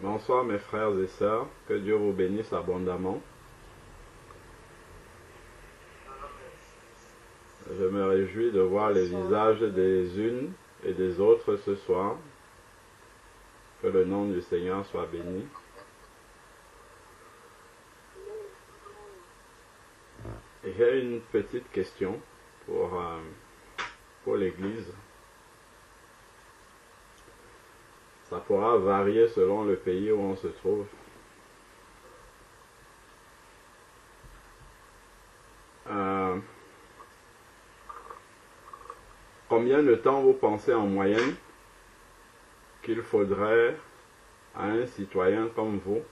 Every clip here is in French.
Bonsoir mes frères et sœurs, que Dieu vous bénisse abondamment. Je me réjouis de voir les visages des unes et des autres ce soir. Que le nom du Seigneur soit béni. J'ai une petite question pour l'Église. Ça pourra varier selon le pays où on se trouve. Combien de temps vous pensez en moyenne qu'il faudrait à un citoyen comme vous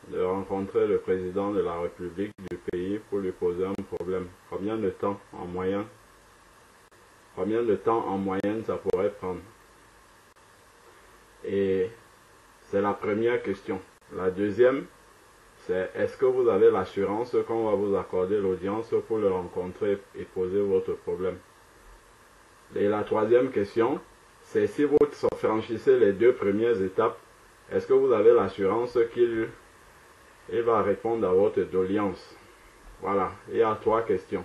de rencontrer le président de la République du pays pour lui poser un problème? Combien de temps en moyenne? Combien de temps en moyenne ça pourrait prendre? Et c'est la première question. La deuxième, c'est est-ce que vous avez l'assurance qu'on va vous accorder l'audience pour le rencontrer et poser votre problème? Et la troisième question, c'est si vous franchissez les deux premières étapes, est-ce que vous avez l'assurance qu'il va répondre à votre doléance? Voilà, il y a trois questions.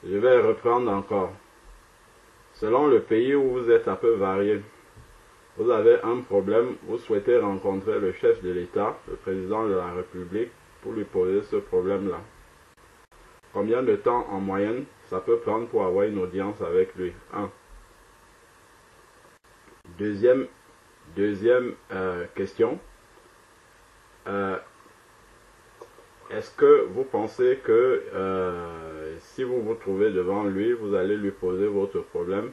Je vais reprendre encore. Selon le pays où vous êtes, ça peut varier. Vous avez un problème, vous souhaitez rencontrer le chef de l'État, le président de la République, pour lui poser ce problème-là. Combien de temps en moyenne ça peut prendre pour avoir une audience avec lui? 1. Deuxième question. Est-ce que vous pensez que si vous vous trouvez devant lui, vous allez lui poser votre problème?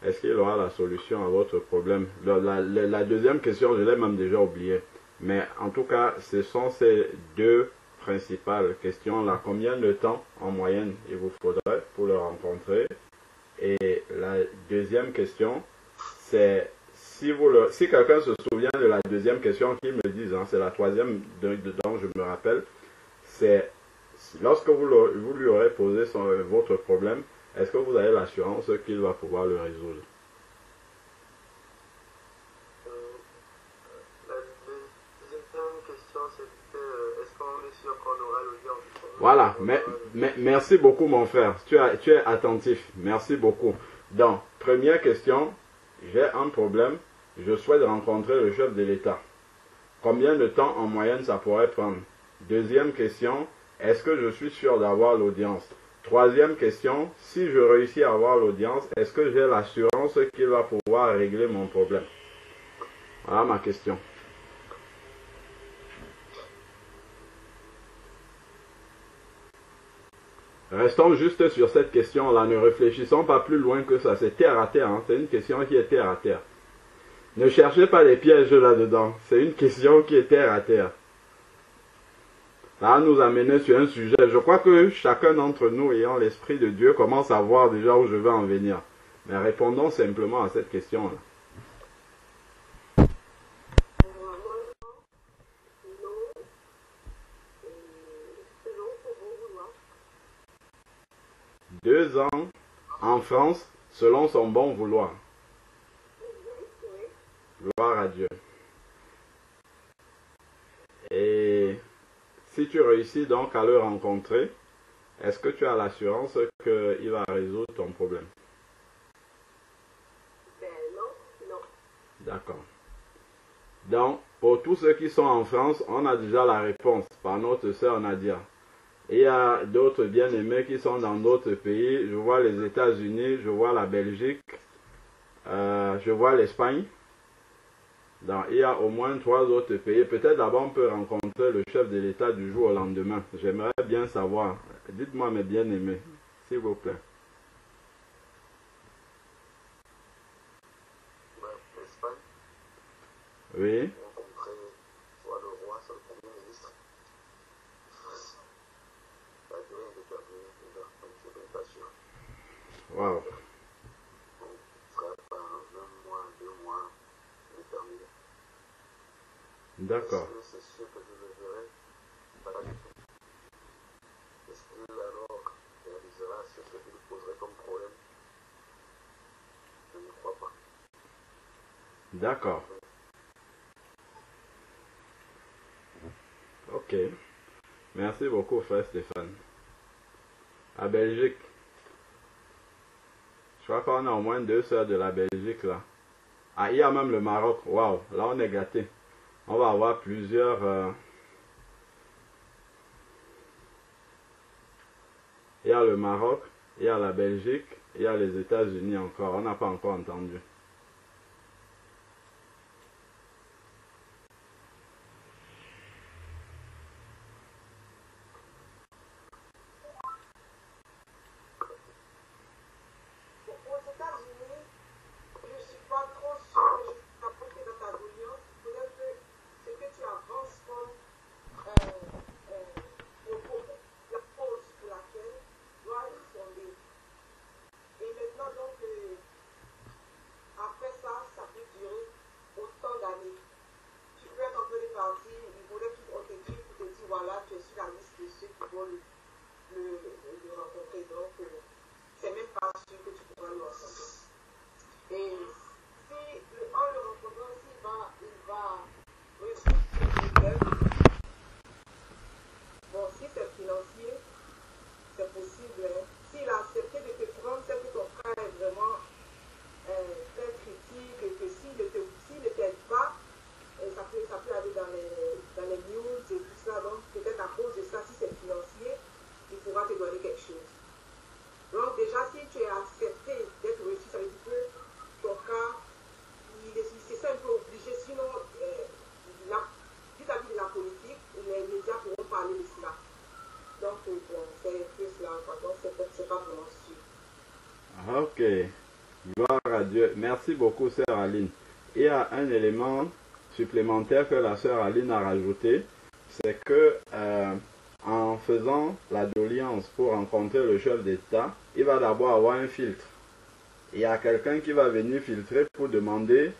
Est-ce qu'il aura la solution à votre problème? La deuxième question, je l'ai même déjà oubliée. Mais en tout cas, ce sont ces deux principales questions-là. Combien de temps en moyenne il vous faudrait pour le rencontrer? Et la deuxième question, c'est si quelqu'un se souvient de la deuxième question, qu'il me dise, c'est la troisième dont je me rappelle, c'est lorsque vous lui aurez posé votre problème, est-ce que vous avez l'assurance qu'il va pouvoir le résoudre? La deuxième question, c'était est-ce qu'on est sûr qu'on aura l'audience? Voilà, merci beaucoup mon frère, tu es attentif, merci beaucoup. Donc, première question, j'ai un problème, je souhaite rencontrer le chef de l'État. Combien de temps en moyenne ça pourrait prendre? Deuxième question, est-ce que je suis sûr d'avoir l'audience? Troisième question, si je réussis à avoir l'audience, est-ce que j'ai l'assurance qu'il va pouvoir régler mon problème? Voilà ma question. Restons juste sur cette question-là, ne réfléchissons pas plus loin que ça, c'est terre à terre, c'est une question qui est terre à terre. Ne cherchez pas les pièges là-dedans, c'est une question qui est terre à terre. Ça va nous amener sur un sujet. Je crois que chacun d'entre nous ayant l'Esprit de Dieu commence à voir déjà où je vais en venir. Mais répondons simplement à cette question-là. Deux ans en France selon son bon vouloir. Gloire à Dieu. Et si tu réussis donc à le rencontrer, est-ce que tu as l'assurance qu'il va résoudre ton problème? Non. D'accord. Donc, pour tous ceux qui sont en France, on a déjà la réponse par notre sœur Nadia. Et il y a d'autres bien-aimés qui sont dans d'autres pays. Je vois les États-Unis, je vois la Belgique, je vois l'Espagne. Donc, il y a au moins 3 autres pays. Peut-être d'abord on peut rencontrer le chef de l'État du jour au lendemain. J'aimerais bien savoir. Dites-moi mes bien-aimés, s'il vous plaît. L'Espagne. Oui. Rencontrer soit le roi, soit le premier ministre. La durée est déterminée déjà, donc je ne suis pas sûr. Wow. Donc, ce sera pas un mois, 2 mois déterminé. D'accord. Est-ce que c'est sûr que je le verrai? Pas du tout. Est-ce qu'il alors réalisera ce que je lui poserai comme problème? Je ne crois pas. D'accord. Donc, Ok. Merci beaucoup, frère Stéphane. La Belgique. Je crois qu'on a au moins 2 sœurs de la Belgique là. Ah, il y a même le Maroc. Waouh, là on est gâtés. On va avoir plusieurs. Il y a le Maroc, il y a la Belgique, il y a les États-Unis encore. On n'a pas encore entendu. Aux États-Unis, je ne suis pas trop sûre que je suis apporté dans ta doléance. Peut-être que ce que tu avances comme la cause pour laquelle doit être fondée. Et maintenant, donc, après ça, ça peut durer autant d'années. Tu peux être en train de partir, il faudrait qu'on t'écrive pour te dire voilà, tu es sur la liste de ceux qui vont le rencontrer. Donc, c'est même pas sûr que tu pourras le rencontrer. Et si en le rencontrant, il va réussir ses problèmes, bon, si c'est financier, c'est possible. Hein. S'il a accepté de te prendre, c'est que ton cas est vraiment très critique et que s'il ne t'aide pas, ça peut aller dans les news et tout ça. Donc, peut-être à cause de ça, si c'est financier, il pourra te donner quelque chose. Donc, déjà, si tu es accepté d'être reçu, ça veut dire que ton cas, c'est un peu obligé. Sinon, vis-à-vis de la politique, les médias pourront parler de cela. Donc, bon, c'est un peu cela. Donc, c'est pas vraiment sûr. Ok. Gloire à Dieu. Merci beaucoup, sœur Aline. Il y a un élément supplémentaire que la sœur Aline a rajouté, c'est que en faisant la doléance pour rencontrer le chef d'État, il va d'abord avoir un filtre. Il y a quelqu'un qui va venir filtrer pour demander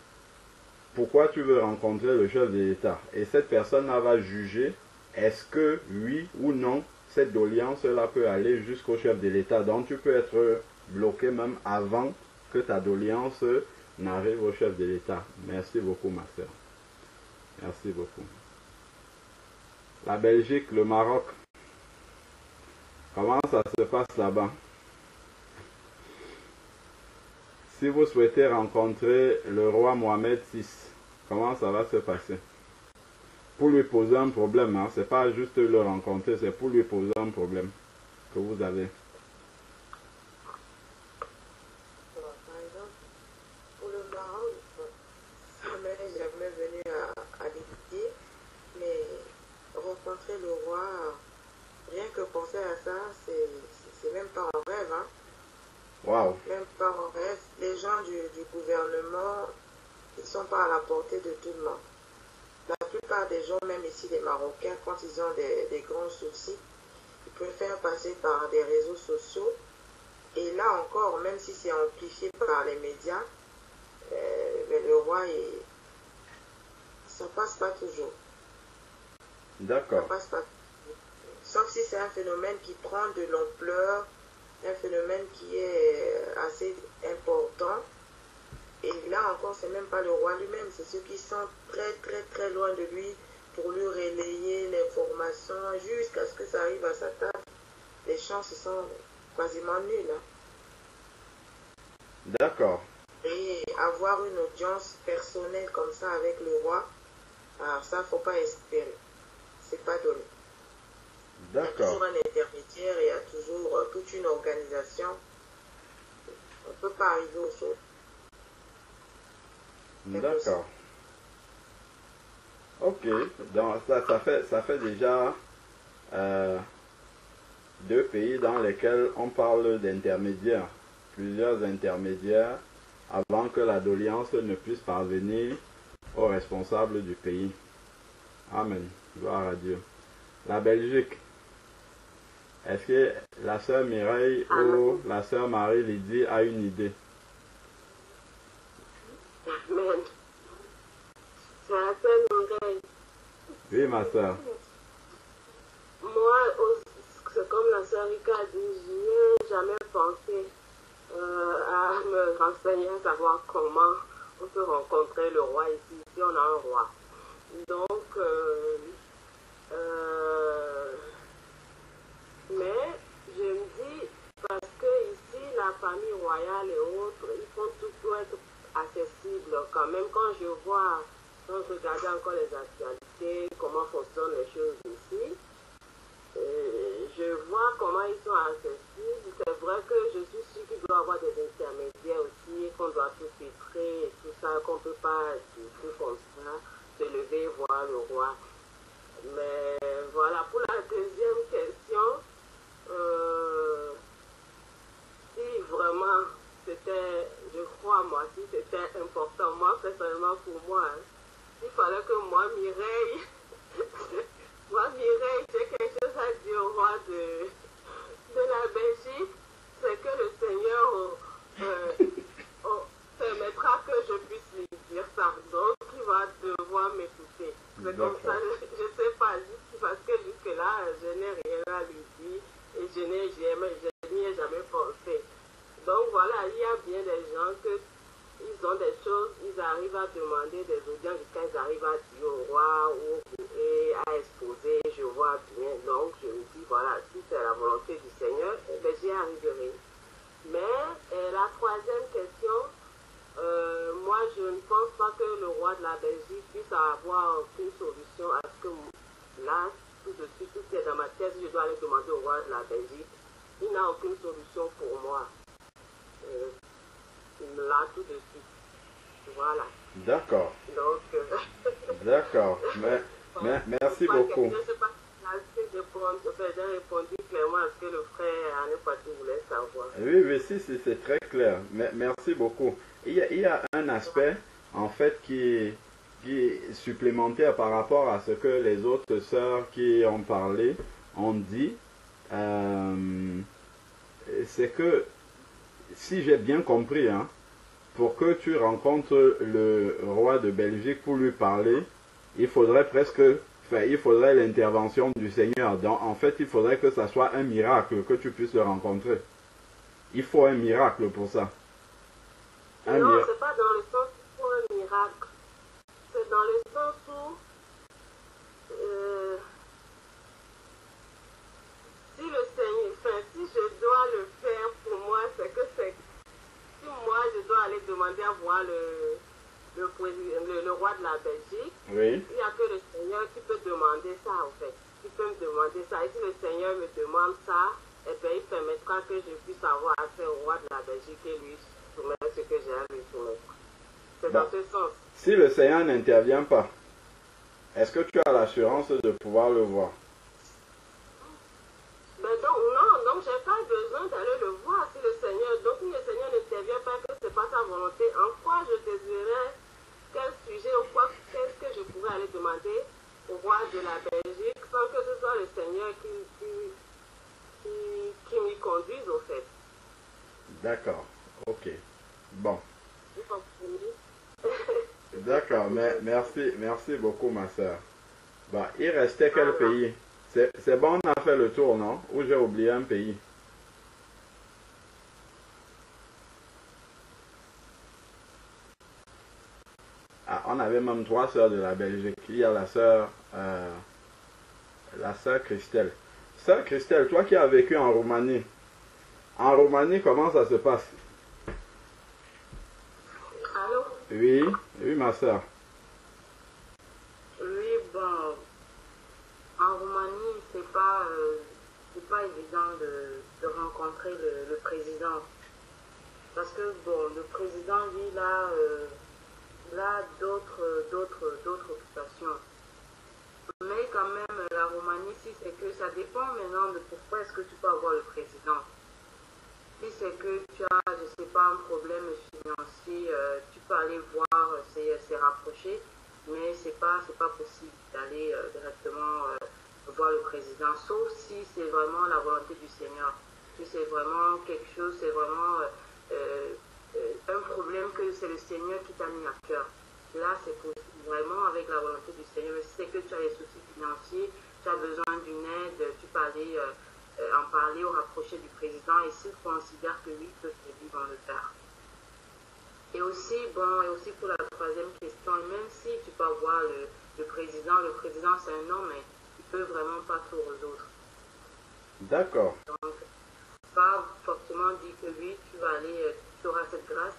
pourquoi tu veux rencontrer le chef de l'État. Et cette personne-là va juger est-ce que oui ou non cette doléance-là peut aller jusqu'au chef de l'État. Donc tu peux être bloqué même avant que ta doléance n'arrive au chef de l'État. Merci beaucoup, ma soeur. Merci beaucoup. La Belgique, le Maroc. Comment ça se passe là-bas? Si vous souhaitez rencontrer le roi Mohamed VI, comment ça va se passer? Pour lui poser un problème, hein? C'est pas juste le rencontrer, c'est pour lui poser un problème que vous avez. Par exemple, pour le Maroc, ça m'est jamais venu à l'idée, mais rencontrer le roi, rien que penser à ça, c'est même pas un rêve, hein. Wow. Même pas en rêve. Les gens du gouvernement, ils sont pas à la portée de tout le monde. La plupart des gens, même ici les Marocains, quand ils ont des grands soucis, ils préfèrent passer par des réseaux sociaux. Et là encore, même si c'est amplifié par les médias, le roi, ça passe pas toujours. D'accord. Ça passe pas. Sauf si c'est un phénomène qui prend de l'ampleur, un phénomène qui est assez important. Et là encore, c'est même pas le roi lui-même, c'est ceux qui sont très très très loin de lui pour lui relayer l'information jusqu'à ce que ça arrive à sa table. Les chances sont quasiment nulles. Hein. D'accord. Et avoir une audience personnelle comme ça avec le roi, alors ça, faut pas espérer. C'est pas donné. Il y a D'accord. toujours un intermédiaire, il y a toujours toute une organisation. On ne peut pas arriver au sol. D'accord. Ok. Donc ça fait déjà 2 pays dans lesquels on parle d'intermédiaires. Plusieurs intermédiaires avant que la doléance ne puisse parvenir aux responsables du pays. Amen. Gloire à Dieu. La Belgique. Est-ce que la sœur Mireille ou la sœur Marie-Lydie a une idée? Amen. C'est la seule Mireille. Oui, ma sœur. Moi, c'est comme la sœur Rika a dit, je n'ai jamais pensé à me renseigner, à savoir comment on peut rencontrer le roi ici, si on a un roi. Donc, Euh, mais je me dis, parce que ici, la famille royale et autres, ils font tout pour être accessible quand même. Quand je vois, quand je regarde encore les actualités, comment fonctionnent les choses ici, je vois comment ils sont accessibles. C'est vrai que je suis sûre qu'il doit y avoir des intermédiaires aussi, qu'on doit tout filtrer et tout ça, qu'on ne peut pas du tout comme ça se lever et voir le roi. Mais voilà, pour la deuxième question, si vraiment c'était, je crois moi, si c'était important, moi personnellement pour moi, hein, il fallait que moi, Mireille, j'ai quelque chose à dire au roi de la Belgique, c'est que le Seigneur permettra que je puisse lui dire ça. Donc, il va devoir m'écouter. C'est comme ça, je ne sais pas, parce que jusque-là, je n'ai rien à lui dire et je n'y ai jamais pensé. Donc, voilà, il y a bien des gens que ils ont des choses, ils arrivent à demander des audiences, quand ils arrivent à dire au roi et à exposer, je vois bien. Donc, je me dis, voilà, si c'est la volonté du Seigneur, eh bien, j'y arriverai. Mais la troisième question, moi, je ne pense pas que le roi de la Belgique puisse avoir aucune solution à ce que là, tout de suite, tout est dans ma tête, je dois aller demander au roi de la Belgique. Il n'a aucune solution pour moi. Là, tout de suite. Voilà. D'accord. Donc, D'accord. Merci beaucoup. Je ne sais pas si j'ai répondu clairement à ce que le frère Anne Pati voulait savoir. Oui, si, c'est très clair. Merci beaucoup. Il y a un aspect, en fait, qui est supplémentaire par rapport à ce que les autres sœurs qui ont parlé ont dit. C'est que, si j'ai bien compris, hein, pour que tu rencontres le roi de Belgique pour lui parler, il faudrait l'intervention du Seigneur. Donc, en fait, il faudrait que ça soit un miracle que tu puisses le rencontrer. Il faut un miracle pour ça. Non, c'est pas dans le sens où il faut un miracle. C'est dans le sens où si le Seigneur, si je dois le faire pour moi, c'est que c'est si moi je dois aller demander à voir le roi de la Belgique, oui. Il n'y a que le Seigneur qui peut demander ça en fait. Qui peut me demander ça. Et si le Seigneur me demande ça, eh bien, il permettra que je puisse avoir accès au roi de la Belgique et lui soumettre ce que j'ai à lui soumettre. C'est dans ce sens. Si le Seigneur n'intervient pas, est-ce que tu as l'assurance de pouvoir le voir? Ben donc j'ai pas besoin d'aller le voir si le Seigneur. Donc si le Seigneur n'intervient pas, que ce n'est pas sa volonté, en quoi je désirais, quel sujet ou quoi, qu'est-ce que je pourrais aller demander au roi de la Belgique sans que ce soit le Seigneur qui m'y conduise au fait. D'accord, ok. Bon. Vous comprenez? D'accord, mais merci beaucoup ma soeur. Bah, il restait quel pays? C'est bon, on a fait le tour, non? Ou j'ai oublié un pays? Ah, on avait même 3 sœurs de la Belgique. Il y a la sœur Christelle. Sœur Christelle, toi qui as vécu en Roumanie, comment ça se passe? Allô? Oui, ma sœur. Oui, bon, en Roumanie, c'est pas évident de rencontrer le président. Parce que, bon, le président, lui, il a d'autres occupations. Mais quand même, la Roumanie, si c'est que ça dépend maintenant de pourquoi est-ce que tu peux avoir le président. Si c'est que tu as, je sais pas, un problème financier, tu peux aller voir, c'est rapproché, mais c'est pas possible d'aller directement voir le président, sauf si c'est vraiment la volonté du Seigneur. Si c'est vraiment quelque chose, c'est vraiment un problème que c'est le Seigneur qui t'a mis à cœur. Là, c'est possible vraiment avec la volonté du Seigneur. Mais si c'est que tu as des soucis financiers, tu as besoin d'une aide, tu peux aller en parler ou rapprocher du président et s'il considère que lui peut t'aider dans le faire. Et aussi pour la troisième question, même si tu peux avoir le président c'est un homme, mais il peut vraiment pas tout résoudre. D'accord. Donc, pas forcément dire que oui, tu vas aller, tu auras cette grâce,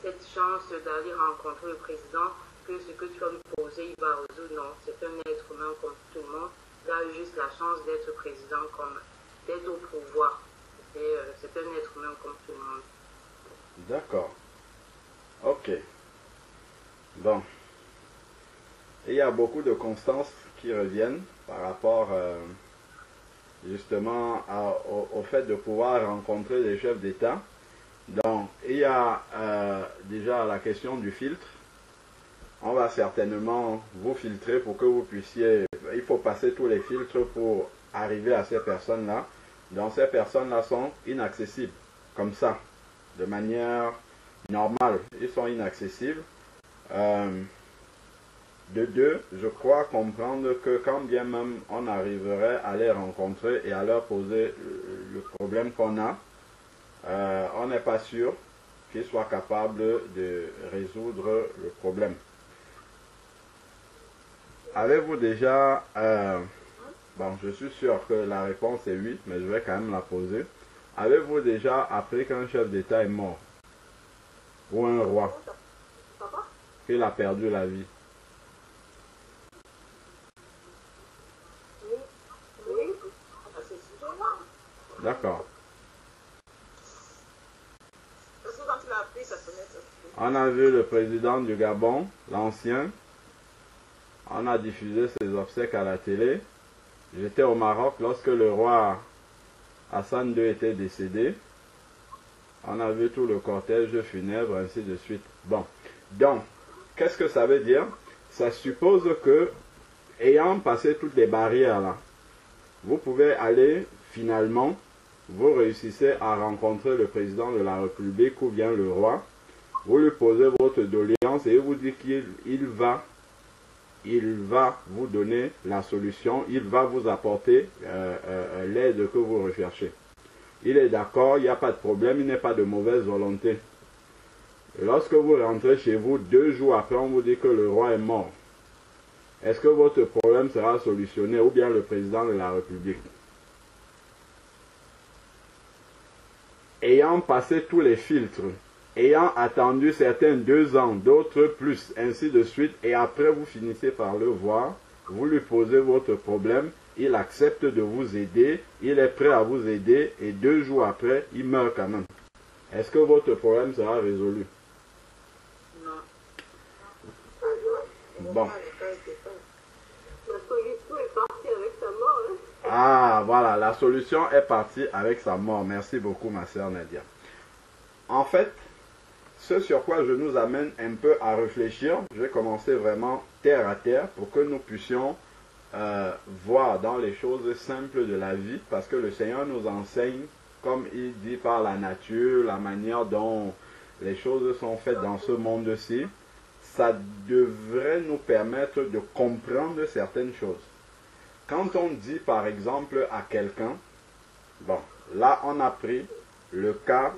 cette chance d'aller rencontrer le président, que ce que tu vas lui poser, il va résoudre. Non, c'est un être humain comme tout le monde. Il a eu juste la chance d'être président, d'être au pouvoir. C'est un être humain comme tout le monde. D'accord. Ok. Bon. Et il y a beaucoup de constances qui reviennent par rapport justement au fait de pouvoir rencontrer les chefs d'État. Donc, il y a déjà la question du filtre. On va certainement vous filtrer pour que vous puissiez... Il faut passer tous les filtres pour arriver à ces personnes-là. Donc, ces personnes-là sont inaccessibles, comme ça, de manière normale. Ils sont inaccessibles. De deux, je crois comprendre que quand bien même on arriverait à les rencontrer et à leur poser le problème qu'on a, on n'est pas sûr qu'ils soient capables de résoudre le problème. Avez-vous déjà... bon, je suis sûr que la réponse est oui, mais je vais quand même la poser. Avez-vous déjà appris qu'un chef d'État est mort? Ou un roi? Qu'il a perdu la vie? D'accord. On a vu le président du Gabon, l'ancien. On a diffusé ses obsèques à la télé. J'étais au Maroc lorsque le roi Hassan II était décédé. On a vu tout le cortège funèbre, ainsi de suite. Bon. Donc, qu'est-ce que ça veut dire? Ça suppose que, ayant passé toutes les barrières là, vous pouvez aller finalement, vous réussissez à rencontrer le président de la République ou bien le roi, vous lui posez votre doléance et il vous dit qu'il va vous donner la solution, il va vous apporter l'aide que vous recherchez. Il est d'accord, il n'y a pas de problème, il n'est pas de mauvaise volonté. Lorsque vous rentrez chez vous, 2 jours après, on vous dit que le roi est mort. Est-ce que votre problème sera solutionné ou bien le président de la République? Ayant passé tous les filtres, ayant attendu certains 2 ans, d'autres plus, ainsi de suite, et après vous finissez par le voir, vous lui posez votre problème, il accepte de vous aider, il est prêt à vous aider, et 2 jours après, il meurt quand même. Est-ce que votre problème sera résolu? Non. Bon. La solution est partie avec sa mort. Hein? Ah, voilà, la solution est partie avec sa mort. Merci beaucoup, ma sœur Nadia. En fait, ce sur quoi je nous amène un peu à réfléchir, je vais commencer vraiment terre à terre pour que nous puissions voir dans les choses simples de la vie, parce que le Seigneur nous enseigne, comme il dit, par la nature, la manière dont les choses sont faites dans ce monde-ci. Ça devrait nous permettre de comprendre certaines choses. Quand on dit par exemple à quelqu'un, bon, là on a pris le cas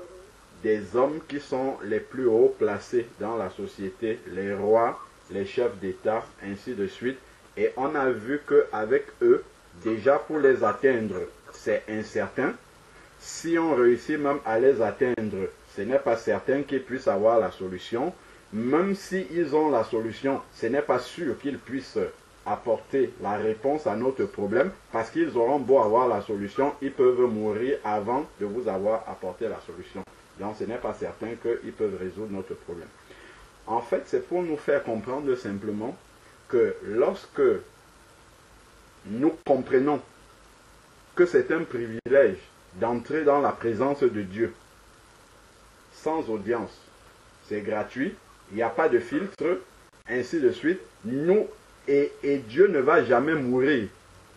des hommes qui sont les plus haut placés dans la société, les rois, les chefs d'État, ainsi de suite, et on a vu qu'avec eux, déjà pour les atteindre, c'est incertain. Si on réussit même à les atteindre, ce n'est pas certain qu'ils puissent avoir la solution. Même s'ils ont la solution, ce n'est pas sûr qu'ils puissent apporter la réponse à notre problème, parce qu'ils auront beau avoir la solution, ils peuvent mourir avant de vous avoir apporté la solution. Donc ce n'est pas certain qu'ils peuvent résoudre notre problème. En fait, c'est pour nous faire comprendre simplement que lorsque nous comprenons que c'est un privilège d'entrer dans la présence de Dieu sans audience, c'est gratuit, il n'y a pas de filtre, ainsi de suite, et Dieu ne va jamais mourir.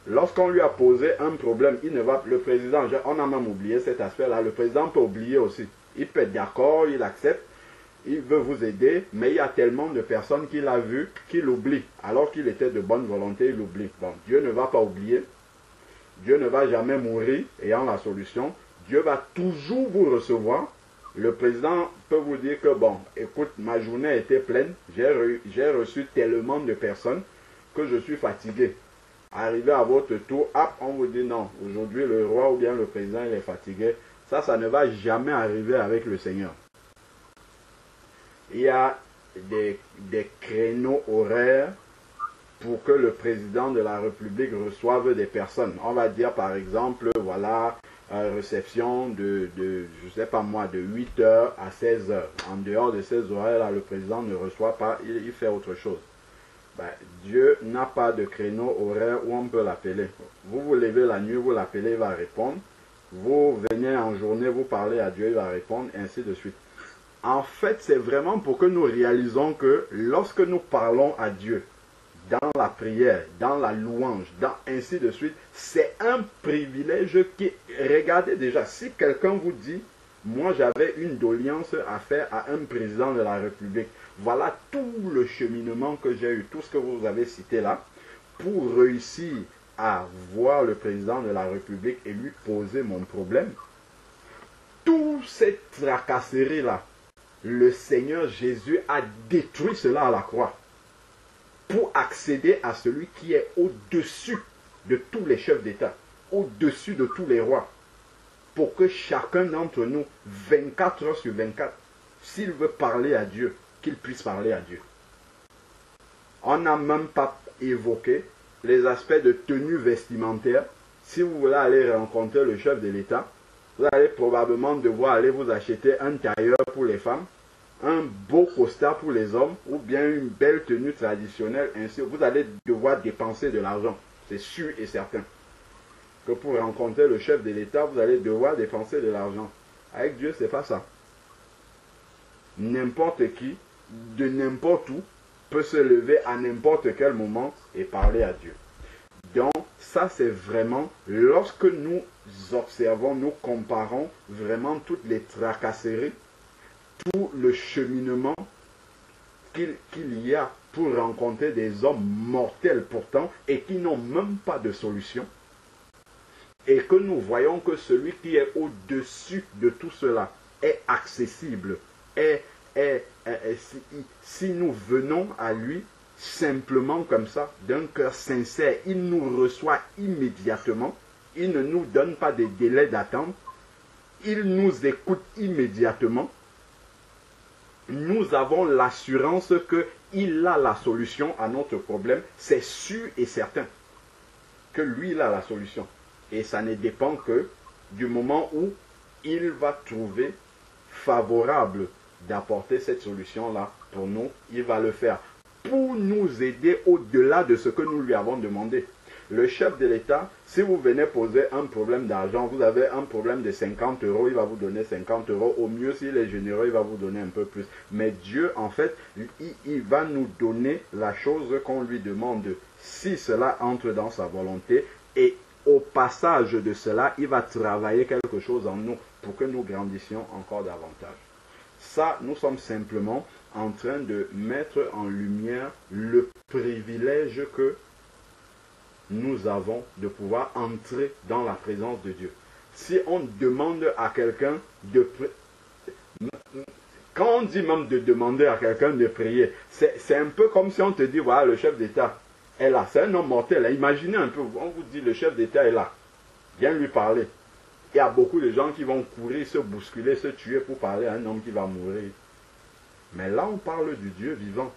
Lorsqu'on lui a posé un problème, le président, on a même oublié cet aspect-là, le président peut oublier aussi. Il peut être d'accord, il accepte, il veut vous aider, mais il y a tellement de personnes qu'il a vues qu'il oublie. Alors qu'il était de bonne volonté, il oublie. Bon, Dieu ne va pas oublier. Dieu ne va jamais mourir ayant la solution. Dieu va toujours vous recevoir. Le président peut vous dire que, bon, écoute, ma journée était pleine, j'ai reçu tellement de personnes que je suis fatigué. Arrivé à votre tour, hop, on vous dit non, aujourd'hui le roi ou bien le président il est fatigué. Ça ne va jamais arriver avec le Seigneur. Il y a des créneaux horaires pour que le président de la République reçoive des personnes. On va dire par exemple, voilà, réception de je sais pas moi, de 8h à 16h. En dehors de ces horaires-là, le président ne reçoit pas, il fait autre chose. Ben, Dieu n'a pas de créneau horaire où on peut l'appeler. Vous vous levez la nuit, vous l'appelez, il va répondre. Vous venez en journée, vous parlez à Dieu, il va répondre, ainsi de suite. En fait, c'est vraiment pour que nous réalisons que lorsque nous parlons à Dieu, dans la prière, dans la louange, ainsi de suite, c'est un privilège qui, regardez déjà, si quelqu'un vous dit, moi j'avais une doléance à faire à un président de la République, voilà tout le cheminement que j'ai eu, tout ce que vous avez cité là, pour réussir à voir le président de la République et lui poser mon problème, toute cette tracasserie là, le Seigneur Jésus a détruit cela à la croix pour accéder à celui qui est au-dessus de tous les chefs d'État, au-dessus de tous les rois, pour que chacun d'entre nous, 24 heures sur 24, s'il veut parler à Dieu, qu'il puisse parler à Dieu. On n'a même pas évoqué les aspects de tenue vestimentaire. Si vous voulez aller rencontrer le chef de l'État, vous allez probablement devoir aller vous acheter un tailleur pour les femmes, un beau costard pour les hommes, ou bien une belle tenue traditionnelle. Ainsi, vous allez devoir dépenser de l'argent. C'est sûr et certain que pour rencontrer le chef de l'État, vous allez devoir dépenser de l'argent. Avec Dieu, c'est pas ça. N'importe qui, de n'importe où, peut se lever à n'importe quel moment et parler à Dieu. Donc, ça c'est vraiment, lorsque nous observons, nous comparons vraiment toutes les tracasseries, tout le cheminement qu'il y a pour rencontrer des hommes mortels pourtant et qui n'ont même pas de solution. Et que nous voyons que celui qui est au-dessus de tout cela est accessible, si nous venons à lui simplement comme ça, d'un cœur sincère, il nous reçoit immédiatement, il ne nous donne pas de délai d'attente, il nous écoute immédiatement. Nous avons l'assurance qu'il a la solution à notre problème, c'est sûr et certain que lui il a la solution. Et ça ne dépend que du moment où il va trouver favorable d'apporter cette solution-là pour nous, il va le faire pour nous aider au-delà de ce que nous lui avons demandé. Le chef de l'État, si vous venez poser un problème d'argent, vous avez un problème de 50 euros, il va vous donner 50 euros. Au mieux, s'il est généreux, il va vous donner un peu plus. Mais Dieu, en fait, il va nous donner la chose qu'on lui demande, si cela entre dans sa volonté. Et au passage de cela, il va travailler quelque chose en nous pour que nous grandissions encore davantage. Ça, nous sommes simplement en train de mettre en lumière le privilège que nous avons de pouvoir entrer dans la présence de Dieu. Si on demande à quelqu'un de prier, quand on dit même de demander à quelqu'un de prier, c'est un peu comme si on te dit, voilà, le chef d'État est là, c'est un homme mortel. Imaginez un peu, on vous dit, le chef d'État est là, viens lui parler. Il y a beaucoup de gens qui vont courir, se bousculer, se tuer pour parler à un homme qui va mourir. Mais là, on parle du Dieu vivant.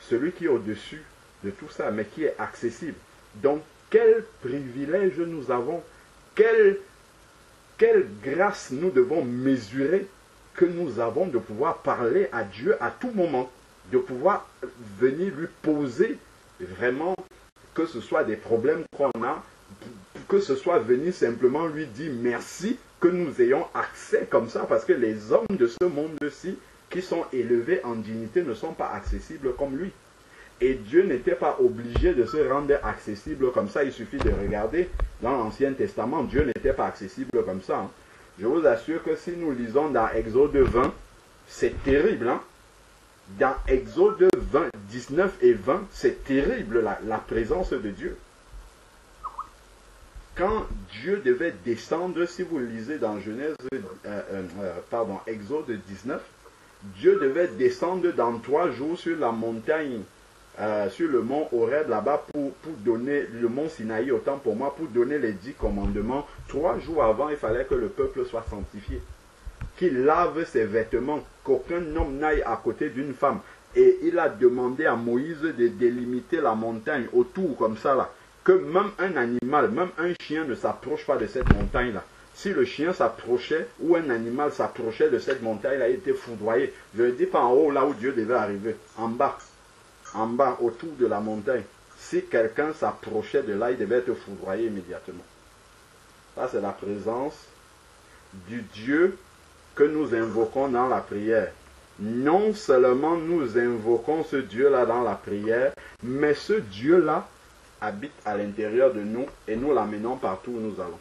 Celui qui est au-dessus de tout ça, mais qui est accessible. Donc, quel privilège nous avons, quelle grâce nous devons mesurer que nous avons de pouvoir parler à Dieu à tout moment, de pouvoir venir lui poser vraiment, que ce soit des problèmes qu'on a, que ce soit venir simplement lui dire merci, que nous ayons accès comme ça, parce que les hommes de ce monde-ci, qui sont élevés en dignité, ne sont pas accessibles comme lui. Et Dieu n'était pas obligé de se rendre accessible comme ça. Il suffit de regarder dans l'Ancien Testament. Dieu n'était pas accessible comme ça. Hein. Je vous assure que si nous lisons dans Exode 20, c'est terrible. Hein? Dans Exode 20, 19 et 20, c'est terrible la présence de Dieu. Quand Dieu devait descendre, si vous lisez dans Exode 19, Dieu devait descendre dans 3 jours sur la montagne sur le mont Horeb là-bas pour donner, le mont Sinaï autant pour moi, pour donner les 10 commandements, 3 jours avant, il fallait que le peuple soit sanctifié. Qu'il lave ses vêtements, qu'aucun homme n'aille à côté d'une femme. Et il a demandé à Moïse de délimiter la montagne autour comme ça là. Que même un animal, même un chien ne s'approche pas de cette montagne là. Si le chien s'approchait ou un animal s'approchait de cette montagne là, il était foudroyé. Je ne dis pas en haut là où Dieu devait arriver, en bas, autour de la montagne. Si quelqu'un s'approchait de là, il devait être foudroyé immédiatement. Ça, c'est la présence du Dieu que nous invoquons dans la prière. Non seulement nous invoquons ce Dieu-là dans la prière, mais ce Dieu-là habite à l'intérieur de nous et nous l'amenons partout où nous allons.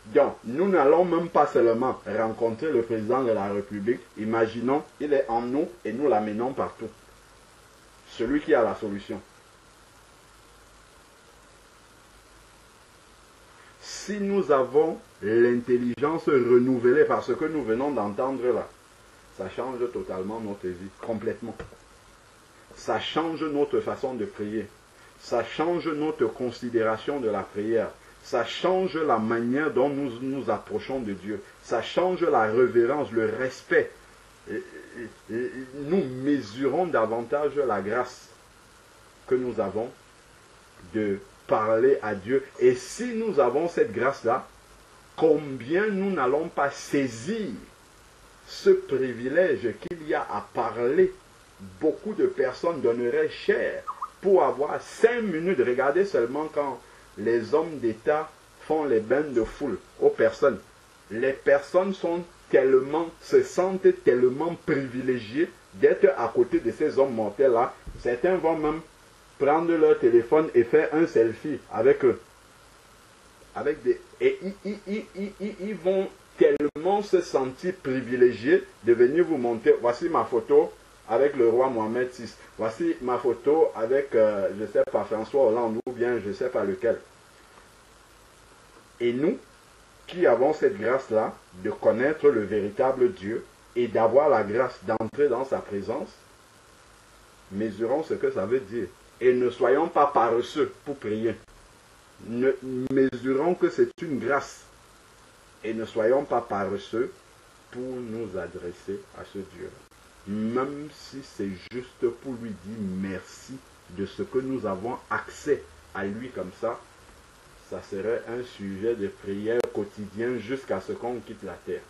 Donc, nous n'allons même pas seulement rencontrer le président de la République. Imaginons, il est en nous et nous l'amenons partout. Celui qui a la solution. Si nous avons l'intelligence renouvelée par ce que nous venons d'entendre là, ça change totalement notre vie, complètement. Ça change notre façon de prier. Ça change notre considération de la prière. Ça change la manière dont nous nous approchons de Dieu. Ça change la révérence, le respect. Nous mesurons davantage la grâce que nous avons de parler à Dieu. Et si nous avons cette grâce-là, combien nous n'allons pas saisir ce privilège qu'il y a à parler. Beaucoup de personnes donneraient cher pour avoir 5 minutes. Regardez seulement quand les hommes d'État font les bains de foule aux personnes. Les personnes se sentent tellement privilégiées d'être à côté de ces hommes mortels-là. Certains vont même prendre leur téléphone et faire un selfie avec eux. Et ils vont tellement se sentir privilégiés de venir vous montrer. Voici ma photo avec le roi Mohamed VI. Voici ma photo avec, je ne sais pas, François Hollande ou bien je ne sais pas lequel. Et nous, qui avons cette grâce-là de connaître le véritable Dieu et d'avoir la grâce d'entrer dans sa présence, mesurons ce que ça veut dire. Et ne soyons pas paresseux pour prier. Mesurons que c'est une grâce. Et ne soyons pas paresseux pour nous adresser à ce Dieu. Même si c'est juste pour lui dire merci de ce que nous avons accès à lui comme ça, ça serait un sujet de prière quotidien jusqu'à ce qu'on quitte la terre.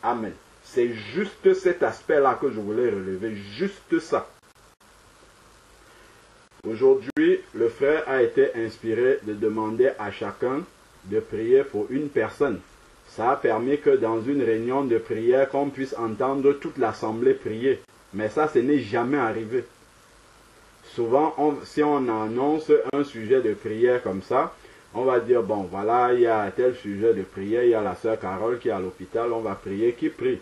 Amen. C'est juste cet aspect-là que je voulais relever, juste ça. Aujourd'hui, le frère a été inspiré de demander à chacun de prier pour une personne. Ça a permis que dans une réunion de prière, qu'on puisse entendre toute l'assemblée prier. Mais ça, ce n'est jamais arrivé. Souvent, si on annonce un sujet de prière comme ça, on va dire, bon, voilà, il y a tel sujet de prière, il y a la sœur Carole qui est à l'hôpital, on va prier, qui prie?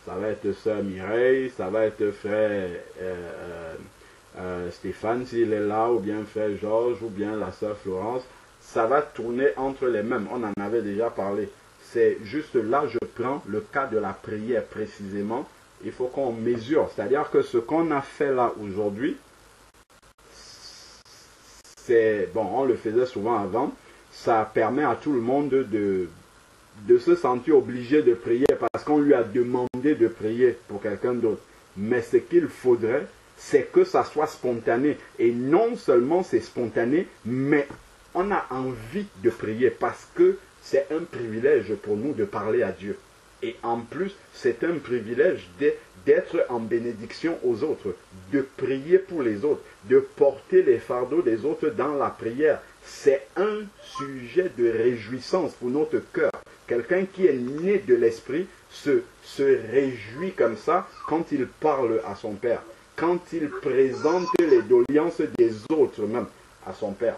Ça va être sœur Mireille, ça va être frère Stéphane s'il est là, ou bien frère Georges, ou bien la sœur Florence. Ça va tourner entre les mêmes, on en avait déjà parlé. C'est juste là, je prends le cas de la prière précisément. Il faut qu'on mesure. C'est-à-dire que ce qu'on a fait là aujourd'hui, c'est, bon, on le faisait souvent avant, ça permet à tout le monde de se sentir obligé de prier parce qu'on lui a demandé de prier pour quelqu'un d'autre. Mais ce qu'il faudrait, c'est que ça soit spontané. Et non seulement c'est spontané, mais on a envie de prier parce que c'est un privilège pour nous de parler à Dieu. Et en plus, c'est un privilège d'être en bénédiction aux autres, de prier pour les autres, de porter les fardeaux des autres dans la prière. C'est un sujet de réjouissance pour notre cœur. Quelqu'un qui est né de l'esprit se réjouit comme ça quand il parle à son Père, quand il présente les doléances des autres même à son Père.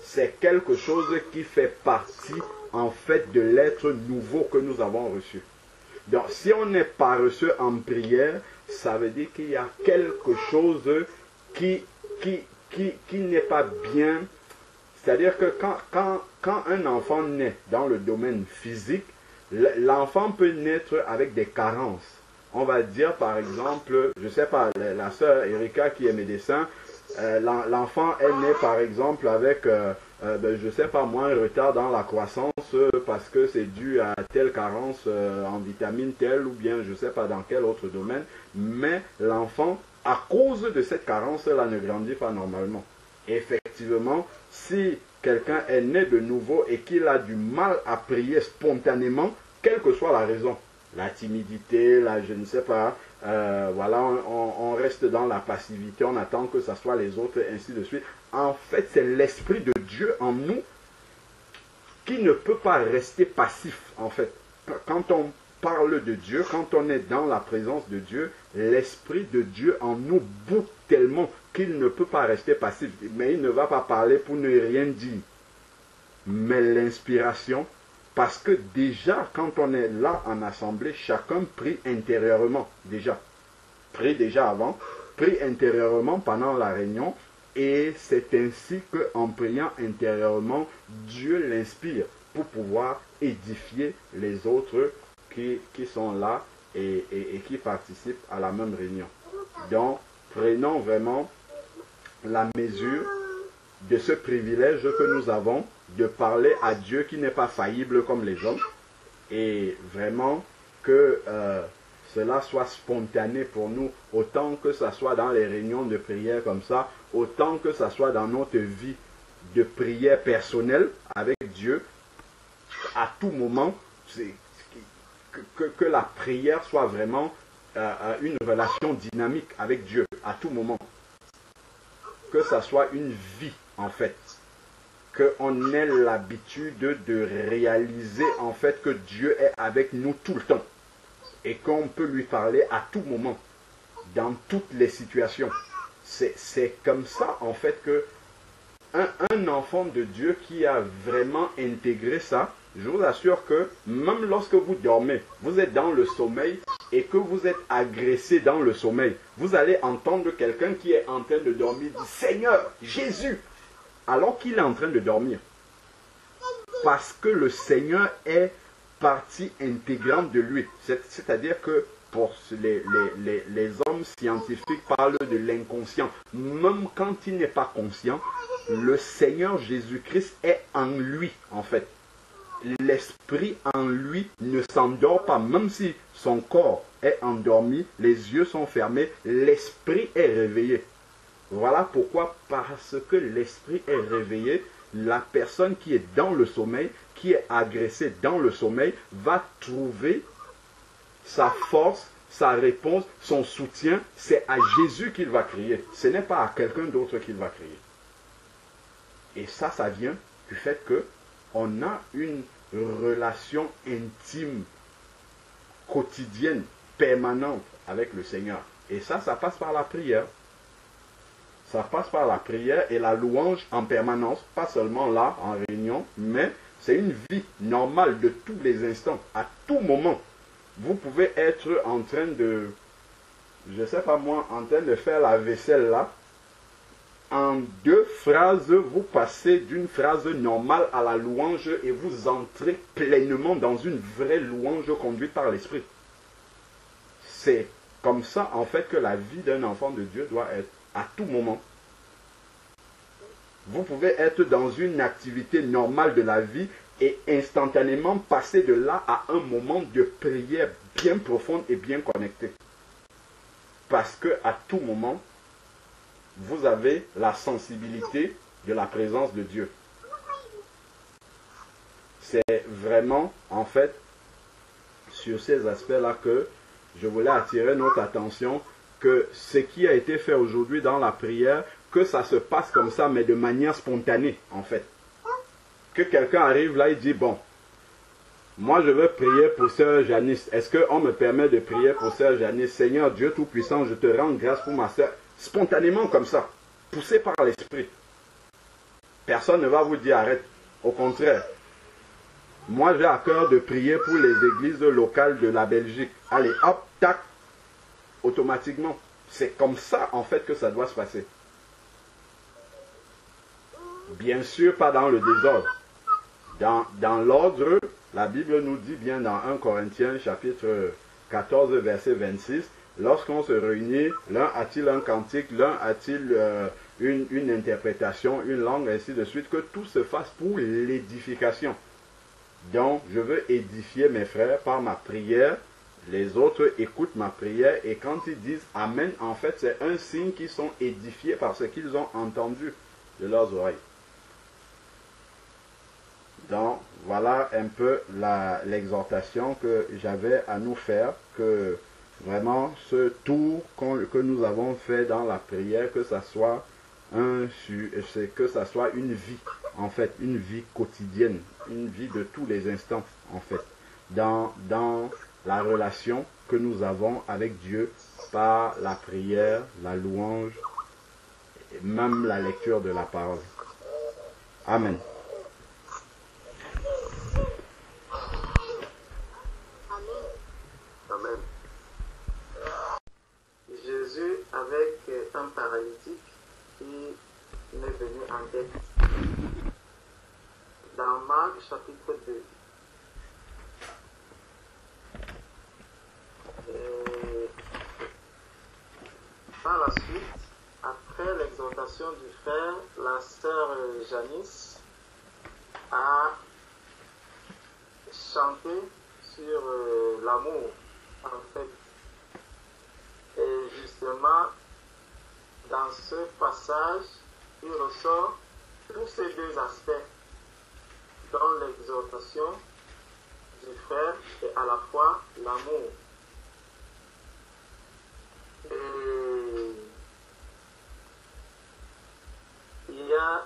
C'est quelque chose qui fait partie en fait de l'être nouveau que nous avons reçu. Donc si on n'est pas reçu en prière, ça veut dire qu'il y a quelque chose qui n'est pas bien. C'est-à-dire que quand un enfant naît dans le domaine physique, l'enfant peut naître avec des carences. on va dire par exemple, je sais pas, la sœur Erika qui est médecin, l'enfant est né par exemple avec, je sais pas moi, un retard dans la croissance parce que c'est dû à telle carence en vitamine telle ou bien je sais pas dans quel autre domaine, mais l'enfant, à cause de cette carence-là, ne grandit pas normalement. Effectivement, si quelqu'un est né de nouveau et qu'il a du mal à prier spontanément, quelle que soit la raison, la timidité, je ne sais pas, voilà, on reste dans la passivité, on attend que ce soit les autres, ainsi de suite. En fait, c'est l'Esprit de Dieu en nous qui ne peut pas rester passif, en fait. Quand on parle de Dieu, quand on est dans la présence de Dieu, l'Esprit de Dieu en nous bouffe tellement qu'il ne peut pas rester passif. Mais il ne va pas parler pour ne rien dire. Mais l'inspiration, parce que déjà, quand on est là en assemblée, chacun prie intérieurement, déjà. Prie déjà avant, prie intérieurement pendant la réunion, et c'est ainsi qu'en priant intérieurement, Dieu l'inspire pour pouvoir édifier les autres qui sont là et qui participent à la même réunion. Donc, prenons vraiment la mesure de ce privilège que nous avons de parler à Dieu qui n'est pas faillible comme les hommes, et vraiment que cela soit spontané pour nous, autant que ce soit dans les réunions de prière comme ça, autant que ce soit dans notre vie de prière personnelle avec Dieu, à tout moment, que la prière soit vraiment une relation dynamique avec Dieu, à tout moment. Que ça soit une vie, en fait. Qu'on ait l'habitude de réaliser, en fait, que Dieu est avec nous tout le temps. Et qu'on peut lui parler à tout moment, dans toutes les situations. C'est comme ça, en fait, que un enfant de Dieu qui a vraiment intégré ça, je vous assure que même lorsque vous dormez, vous êtes dans le sommeil et que vous êtes agressé dans le sommeil, vous allez entendre quelqu'un qui est en train de dormir dire « Seigneur, Jésus !» alors qu'il est en train de dormir. Parce que le Seigneur est partie intégrante de lui. C'est-à-dire que pour les hommes scientifiques parlent de l'inconscient. Même quand il n'est pas conscient, le Seigneur Jésus-Christ est en lui, en fait. L'esprit en lui ne s'endort pas, même si son corps est endormi, les yeux sont fermés, l'esprit est réveillé. Voilà pourquoi, parce que l'esprit est réveillé, la personne qui est dans le sommeil, qui est agressée dans le sommeil, va trouver sa force, sa réponse, son soutien. C'est à Jésus qu'il va crier. Ce n'est pas à quelqu'un d'autre qu'il va crier. Et ça vient du fait qu'on a une relation intime, quotidienne, permanente avec le Seigneur. Et ça passe par la prière. Ça passe par la prière et la louange en permanence, pas seulement là, en réunion, mais c'est une vie normale de tous les instants, à tout moment. Vous pouvez être en train de, je sais pas moi, en train de faire la vaisselle là. En 2 phrases, vous passez d'une phrase normale à la louange et vous entrez pleinement dans une vraie louange conduite par l'Esprit. C'est comme ça, en fait, que la vie d'un enfant de Dieu doit être à tout moment. Vous pouvez être dans une activité normale de la vie et instantanément passer de là à un moment de prière bien profonde et bien connecté. Parce que à tout moment, vous avez la sensibilité de la présence de Dieu. C'est vraiment, en fait, sur ces aspects-là que je voulais attirer notre attention, que ce qui a été fait aujourd'hui dans la prière, que ça se passe comme ça, mais de manière spontanée, en fait. Que quelqu'un arrive là et dit, bon, moi je veux prier pour Sœur Janice. Est-ce qu'on me permet de prier pour Sœur Janice? Seigneur Dieu Tout-Puissant, je te rends grâce pour ma sœur. Spontanément comme ça, poussé par l'Esprit. Personne ne va vous dire arrête. Au contraire, moi j'ai à cœur de prier pour les églises locales de la Belgique. Allez, hop, tac, automatiquement. C'est comme ça en fait que ça doit se passer. Bien sûr, pas dans le désordre. Dans l'ordre, la Bible nous dit bien dans 1 Corinthiens chapitre 14, verset 26, lorsqu'on se réunit, l'un a-t-il un cantique, l'un a-t-il une interprétation, une langue, ainsi de suite, que tout se fasse pour l'édification. Donc, je veux édifier mes frères par ma prière. Les autres écoutent ma prière et quand ils disent Amen, en fait, c'est un signe qu'ils sont édifiés par ce qu'ils ont entendu de leurs oreilles. Donc, voilà un peu l'exhortation que j'avais à nous faire, que vraiment ce tour que nous avons fait dans la prière, que ça soit une vie, en fait, une vie quotidienne, une vie de tous les instants, en fait, dans la relation que nous avons avec Dieu par la prière, la louange, et même la lecture de la parole. Amen. Amen. Jésus, avec un paralytique qui m'est venu en tête, dans Marc chapitre 2. Et par la suite, après l'exhortation du frère, la sœur Janice a chanté sur l'amour, en fait. Et justement, dans ce passage, il ressort tous ces deux aspects, dans l'exhortation du frère et à la fois l'amour. Et il y a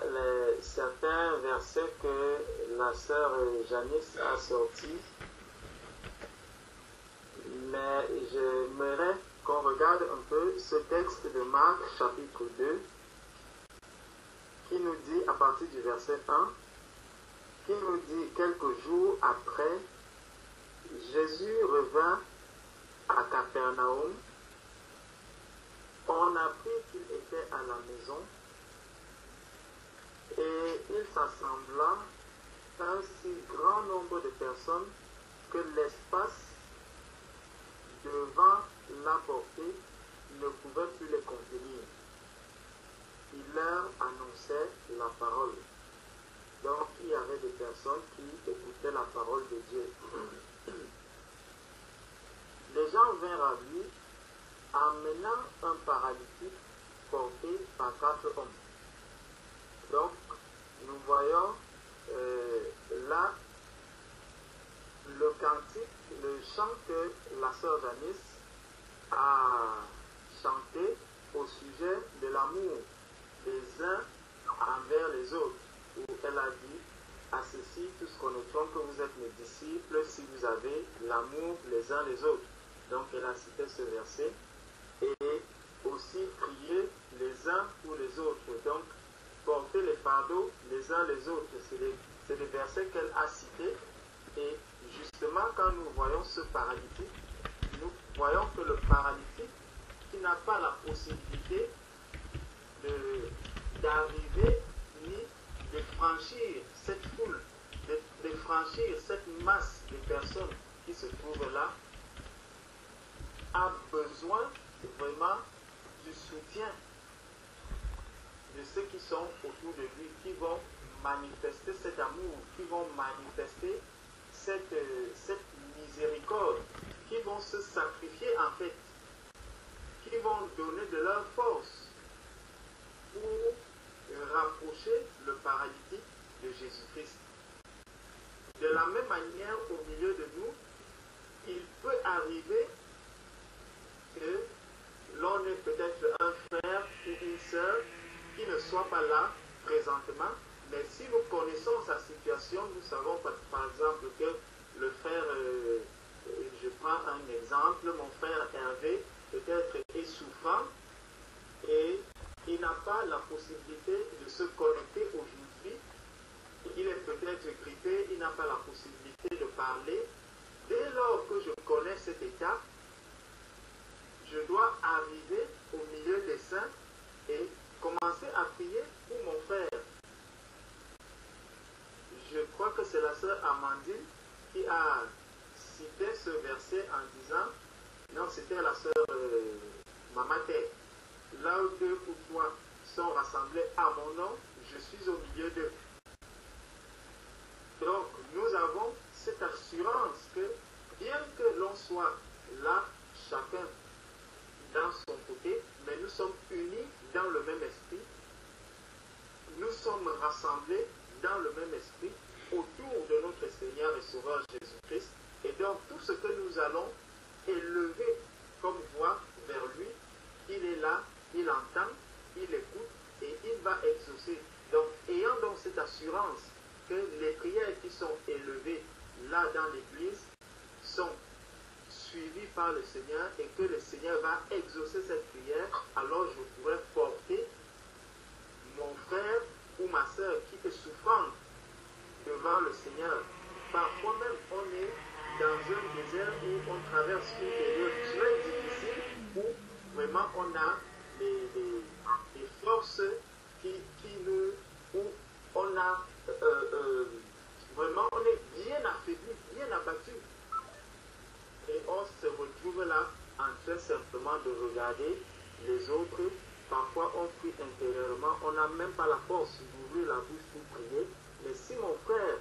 certains versets que la sœur Janice a sortis, mais j'aimerais qu'on regarde un peu ce texte de Marc chapitre 2 qui nous dit à partir du verset 1, qui nous dit quelques jours après, Jésus revint à Capernaum. On apprit qu'il était à la maison et il s'assembla un si grand nombre de personnes que l'espace devant la portée ne pouvait plus les contenir. Il leur annonçait la parole. Donc il y avait des personnes qui écoutaient la parole de Dieu. Les gens vinrent à lui, amenant un paralytique porté par 4 hommes. Donc, nous voyons là le cantique, le chant que la sœur Janice a chanté au sujet de l'amour des uns envers les autres, où elle a dit, à ceci tous connaîtront que vous êtes mes disciples si vous avez l'amour les uns les autres. Donc elle a cité ce verset et aussi prier les uns pour les autres. Donc porter les fardeaux les uns les autres. C'est les versets qu'elle a cités. Et justement, quand nous voyons ce paralytique, nous voyons que le paralytique qui n'a pas la possibilité d'arriver ni de franchir cette foule, de franchir cette masse de personnes qui se trouvent là, a besoin vraiment du soutien de ceux qui sont autour de lui, qui vont manifester cet amour, qui vont manifester cette miséricorde, qui vont se sacrifier en fait, qui vont donner de leur force pour rapprocher le paralytique de Jésus-Christ. De la même manière, au milieu de nous, il peut arriver que l'on ait peut-être un frère ou une sœur qui ne soit pas là présentement, mais si nous connaissons sa situation, nous savons par exemple que le frère, je prends un exemple, mon frère Hervé peut-être est souffrant et il n'a pas la possibilité de se connecter aujourd'hui, il est peut-être grippé, il n'a pas la possibilité de parler. Dès lors que je connais cet état, je dois arriver au milieu des saints et commencer à prier pour mon frère. Je crois que c'est la sœur Amandine qui a cité ce verset en disant Non, c'était la sœur Mamate. Là où 2 ou 3 sont rassemblés à mon nom, je suis au milieu d'eux. Donc, nous avons cette assurance que, bien que l'on soit là, chacun dans son côté, mais nous sommes unis dans le même esprit. Nous sommes rassemblés dans le même esprit autour de notre Seigneur et Sauveur Jésus-Christ. Et donc, tout ce que nous allons élever comme voix vers lui, il est là, il entend, il écoute et il va exaucer. Donc, ayant donc cette assurance que les prières qui sont élevées là dans l'Église sont suivies par le Seigneur et que le Seigneur va exaucer cette prière, alors je pourrais porter mon frère ou ma soeur qui est souffrante devant le Seigneur. Parfois même, on est dans un désert où on traverse une période très difficile, où vraiment on a des forces qui nous, où on a vraiment, on est bien affaibli, bien abattu. Et on se retrouve là en train simplement de regarder les autres. Parfois on prie intérieurement, on n'a même pas la force d'ouvrir la bouche pour prier. Mais si mon frère,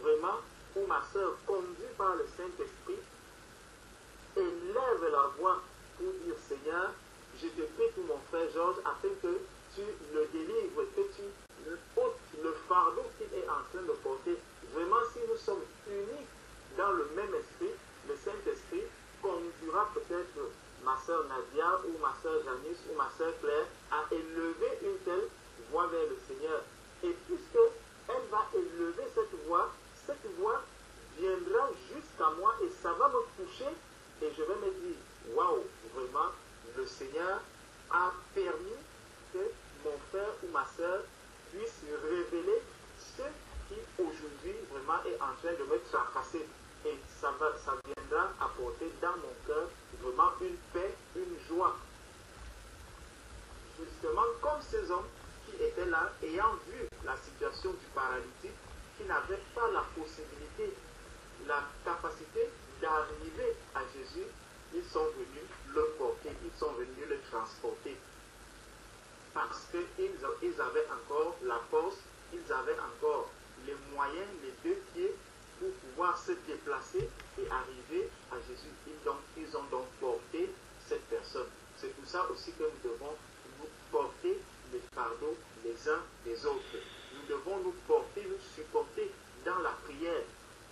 vraiment, ou ma soeur, conduit par le Saint-Esprit, élève la voix pour dire Seigneur, je te prie pour mon frère Georges afin que tu le délivres, que tu ôtes le fardeau qu'il est en train de porter. Vraiment, si nous sommes unis dans le même esprit, le Saint-Esprit conduira peut-être ma soeur Nadia ou ma soeur Janice ou ma soeur Claire à élever une telle voix vers le Seigneur. Et puisque elle va élever cette voix viendra jusqu'à moi et ça va me toucher et je vais me dire, waouh, vraiment, le Seigneur a permis que mon frère ou ma soeur puisse révéler ce qui aujourd'hui vraiment est en train de me tracasser. Et ça viendra apporter dans mon cœur vraiment une paix, une joie. Justement, comme ces hommes qui étaient là, ayant vu la situation du paralytique, qui n'avaient pas la possibilité, la capacité d'arriver à Jésus, ils sont venus le porter, ils sont venus le transporter. Parce qu'ils avaient encore la force, ils avaient encore les moyens, les 2 pieds, pour pouvoir se déplacer et arriver à Jésus. Ils ont donc porté cette personne. C'est pour ça aussi que nous devons nous porter les fardeaux les uns des autres. Nous devons nous porter, nous supporter dans la prière.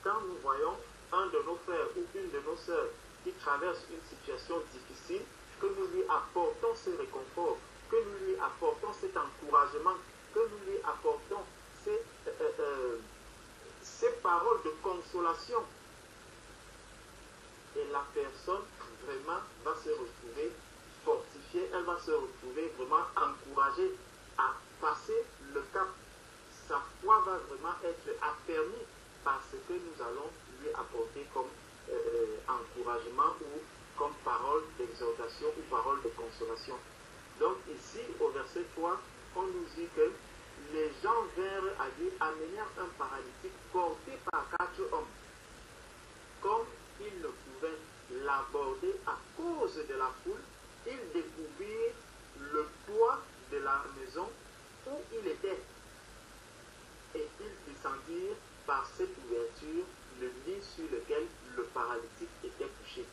Quand nous voyons un de nos frères ou une de nos sœurs qui traverse une situation difficile, que nous lui apportons ce réconfort, que nous lui apportons cet encouragement, que nous lui apportons ces paroles de consolation. Et la personne vraiment va se retrouver fortifiée, elle va se retrouver vraiment encouragée à passer le cap. Sa foi va vraiment être affermie par ce que nous allons lui apporter comme encouragement ou comme parole d'exhortation ou parole de consolation. Donc ici, au verset 3, on nous dit que les gens vinrent à lui amener un paralytique porté par 4 hommes. Comme ils ne pouvaient l'aborder à cause de la foule, ils découvrirent le toit de la maison où il était. Et ils descendirent par cette ouverture le lit sur lequel le paralytique était couché.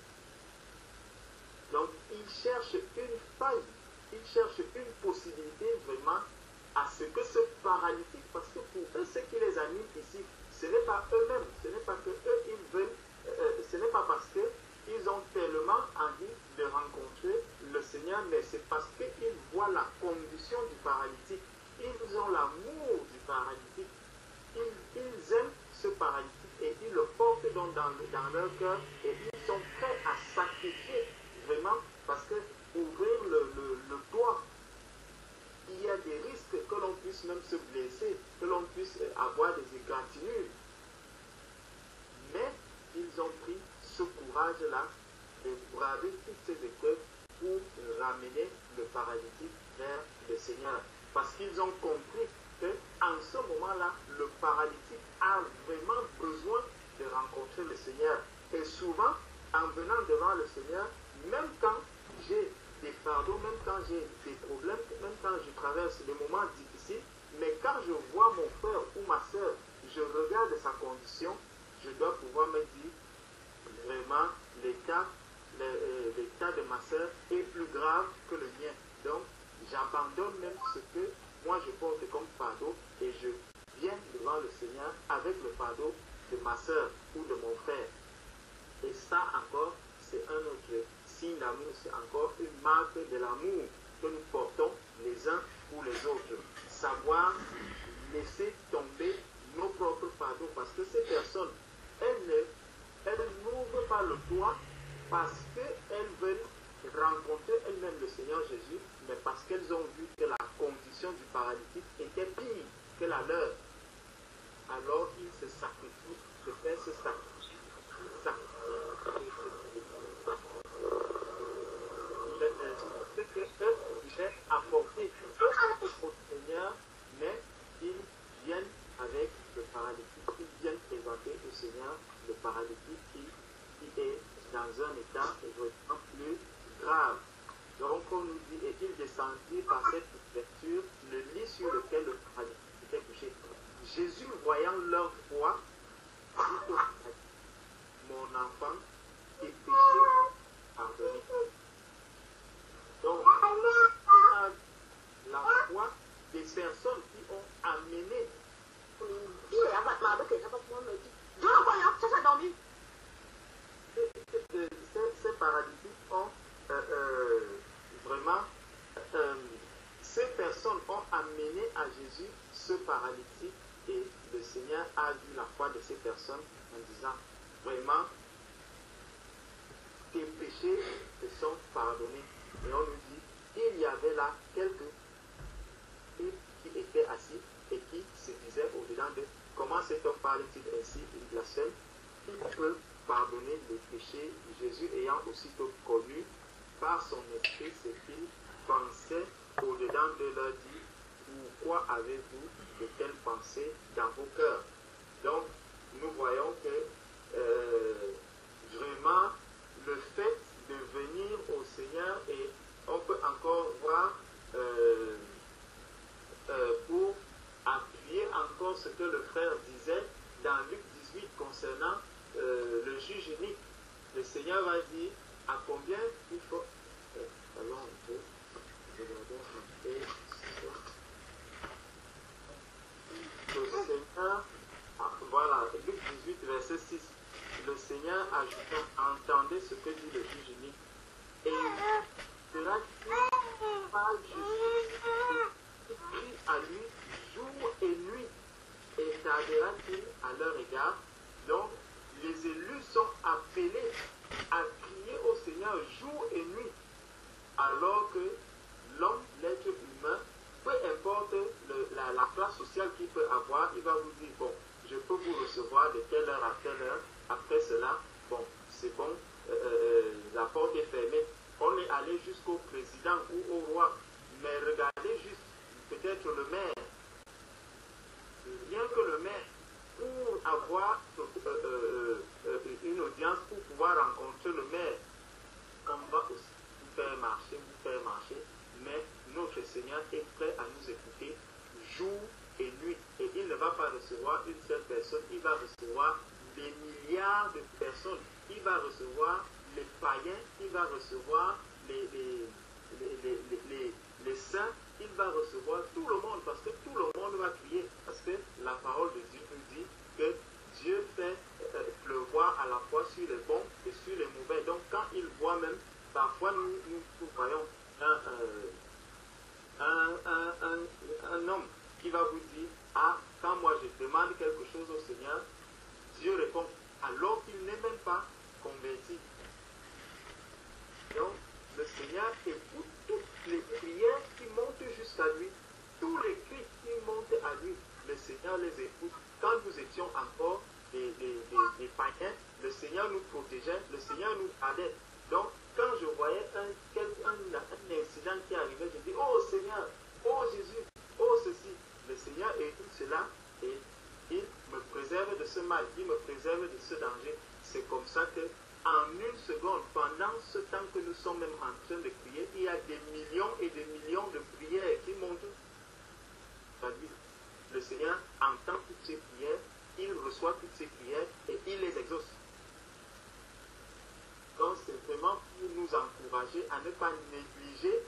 Donc, ils cherchent une faille, ils cherchent une possibilité vraiment à ce que ce paralytique, parce que pour eux, ce qui les anime ici, ce n'est pas eux-mêmes, ce n'est pas que eux, ils veulent, ce n'est pas parce qu'ils ont tellement envie de rencontrer le Seigneur, mais c'est parce qu'ils voient la condition du paralytique, ils ont l'amour du paralytique, ils aiment ce paralytique et ils le portent donc dans leur cœur et ils sont prêts à sacrifier vraiment parce que ouvrir le toit, il y a des risques que l'on puisse même se blesser, que l'on puisse avoir des égratignures. Mais ils ont pris ce courage-là de braver toutes ces épreuves pour ramener le paralytique vers le Seigneur. Parce qu'ils ont compris qu'en ce moment-là, le paralytique a vraiment besoin de rencontrer le Seigneur. Et souvent, en venant devant le Seigneur, même quand j'ai des fardeaux, même quand j'ai des problèmes, même quand je traverse des moments difficiles, mais quand je vois mon frère ou ma soeur, je regarde sa condition, je dois pouvoir me dire, vraiment, l'état de ma soeur est plus grave que le mien. Donc, j'abandonne même ce que moi je porte comme fardeau et je viens devant le Seigneur avec le fardeau de ma soeur ou de mon frère. Et ça encore, c'est un autre signe d'amour, c'est encore une marque de l'amour que nous portons les uns pour les autres. Savoir laisser tomber nos propres fardeaux, parce que ces personnes, elles n'ouvrent pas le toit parce qu'elles veulent rencontrer elles-mêmes le Seigneur Jésus, mais parce qu'elles ont vu que la condition du paralytique était pire que la leur. Alors ils se sacrifient, de faire ce sacrifice. Ce qu'eux voulaient apporter au Seigneur, mais ils viennent avec le paralytique, ils viennent présenter au Seigneur le paralytique qui est dans un état vraiment plus grave. Donc on nous dit, et il descendit par cette ouverture le lit sur lequel le paralytique était couché. Jésus, voyant leur foi, dit au paralytique, mon enfant, tes péchés pardonnés. Donc, la foi des personnes qui ont amené ces paralytiques ont vraiment, ces personnes ont amené à Jésus ce paralytique et le Seigneur a vu la foi de ces personnes en disant, vraiment, tes péchés te sont pardonnés. Et on nous dit, il y avait là quelques qui étaient assis et qui se disaient au-dedans d'eux, comment cet homme parle-t-il ainsi, il blasphème, il peut pardonner les péchés. Jésus ayant aussitôt connu par son esprit ce qu'il pensait au-dedans de leur dit, pourquoi avez-vous de telles pensées dans vos cœurs? Donc, nous voyons que vraiment, le fait de venir au Seigneur, et on peut encore voir pour appuyer encore ce que le frère disait dans Luc 18 concernant le juge unique. Le Seigneur va dire à combien il faut. Allons un peu. Le Seigneur, voilà, Luc 18, verset 6. Le Seigneur ajouta, entendez ce que dit le juge unique. Et sera-t-il pas juste crie à lui jour et nuit, et tardera-t-il à leur égard? Donc, les élus sont appelés à crier au Seigneur jour et nuit, alors que l'homme, l'être humain, peu importe la classe sociale qu'il peut avoir, il va vous dire, bon, je peux vous recevoir de telle heure à telle heure, après cela, bon, c'est bon, la porte est fermée. On est allé jusqu'au président ou au roi, mais regardez juste, peut-être le maire. Rien que le maire, pour avoir une audience, pour pouvoir rencontrer le maire, on va aussi vous faire marcher, mais notre Seigneur est prêt à nous écouter jour et nuit. Et il ne va pas recevoir une seule personne, il va recevoir des milliards de personnes. Il va recevoir les païens, il va recevoir les saints, il va recevoir tout le monde, parce que tout le monde va crier. Parce que la parole de Dieu nous dit que Dieu fait pleuvoir à la fois sur les bons et sur les mauvais. Donc quand il voit même, parfois nous voyons un homme qui va vous dire, ah, quand moi je demande quelque chose au Seigneur, Dieu répond, alors qu'il n'est même pas converti. Donc, le Seigneur écoute toutes les prières qui montent jusqu'à lui, tous les cris qui montent à lui. Le Seigneur les écoute. Quand nous étions encore des païens, le Seigneur nous protégeait, le Seigneur nous aidait. Donc, quand je voyais un incident qui arrivait, je dis, oh Seigneur, oh Jésus, oh ceci. Le Seigneur écoute cela et il me préserve de ce mal, il me préserve de ce danger. C'est comme ça que, en une seconde, pendant ce temps que nous sommes même en train de prier, il y a des millions et des millions de prières qui montent. Le Seigneur entend toutes ces prières, il reçoit toutes ces prières et il les exauce. Donc c'est vraiment pour nous encourager à ne pas négliger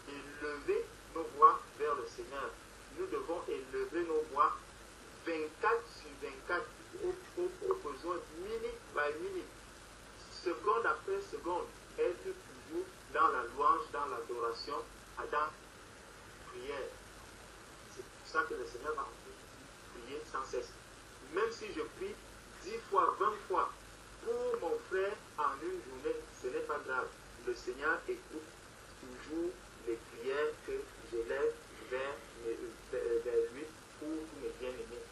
élever nos voix vers le Seigneur. Nous devons élever nos voix 24 sur 24 au besoin minute par minute, seconde après seconde, être toujours dans la louange, dans l'adoration, dans la prière. C'est pour ça que le Seigneur va prier sans cesse. Même si je prie 10 fois, 20 fois pour mon frère en une journée, ce n'est pas grave. Le Seigneur écoute toujours les prières que j'élève vers lui pour mes bien-aimés.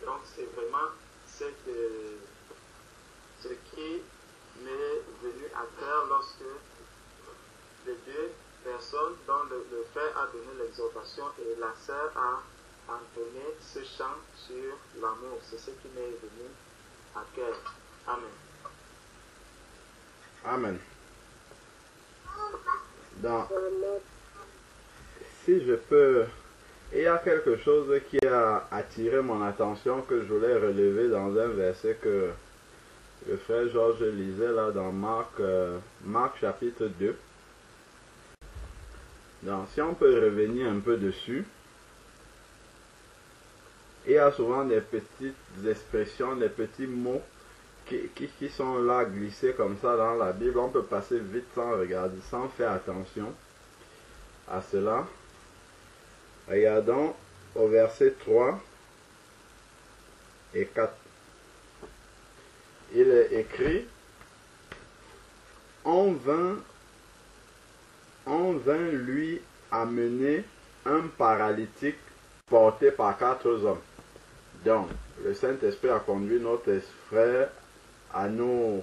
Donc c'est vraiment ce qui m'est venu à cœur lorsque les deux personnes dont le frère a donné l'exhortation et la sœur a entonné ce chant sur l'amour. C'est ce qui m'est venu à cœur. Amen. Amen. Donc, si je peux, il y a quelque chose qui a attiré mon attention que je voulais relever dans un verset que le frère Georges lisait là dans Marc chapitre 2. Donc, si on peut revenir un peu dessus, il y a souvent des petites expressions, des petits mots qui sont là glissés comme ça dans la Bible. On peut passer vite sans regarder, sans faire attention à cela. Regardons au verset 3 et 4. Il est écrit: on vint lui amener un paralytique porté par 4 hommes. Donc, le Saint-Esprit a conduit notre frère à nous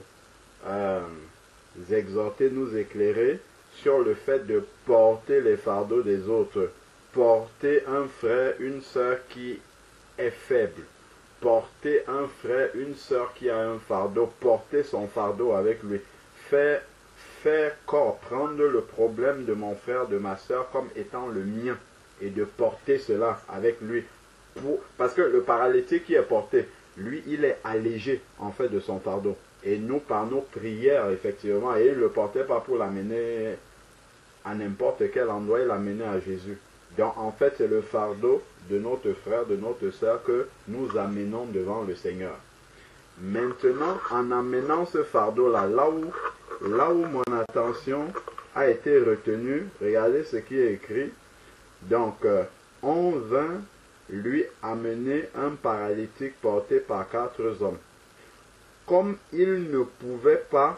exhorter, nous éclairer sur le fait de porter les fardeaux des autres. Porter un frère, une sœur qui est faible. Porter un frère, une sœur qui a un fardeau. Porter son fardeau avec lui. Faire corps, prendre le problème de mon frère, de ma sœur comme étant le mien. Et de porter cela avec lui. Parce que le paralytique qui est porté, lui, il est allégé en fait de son fardeau. Et nous, par nos prières, effectivement, et il ne le portait pas pour l'amener à n'importe quel endroit, il l'amenait à Jésus. Donc, en fait, c'est le fardeau de notre frère, de notre sœur que nous amenons devant le Seigneur. Maintenant, en amenant ce fardeau-là, là où mon attention a été retenue, regardez ce qui est écrit. Donc, on vint lui amener un paralytique porté par 4 hommes. Comme ils ne pouvaient pas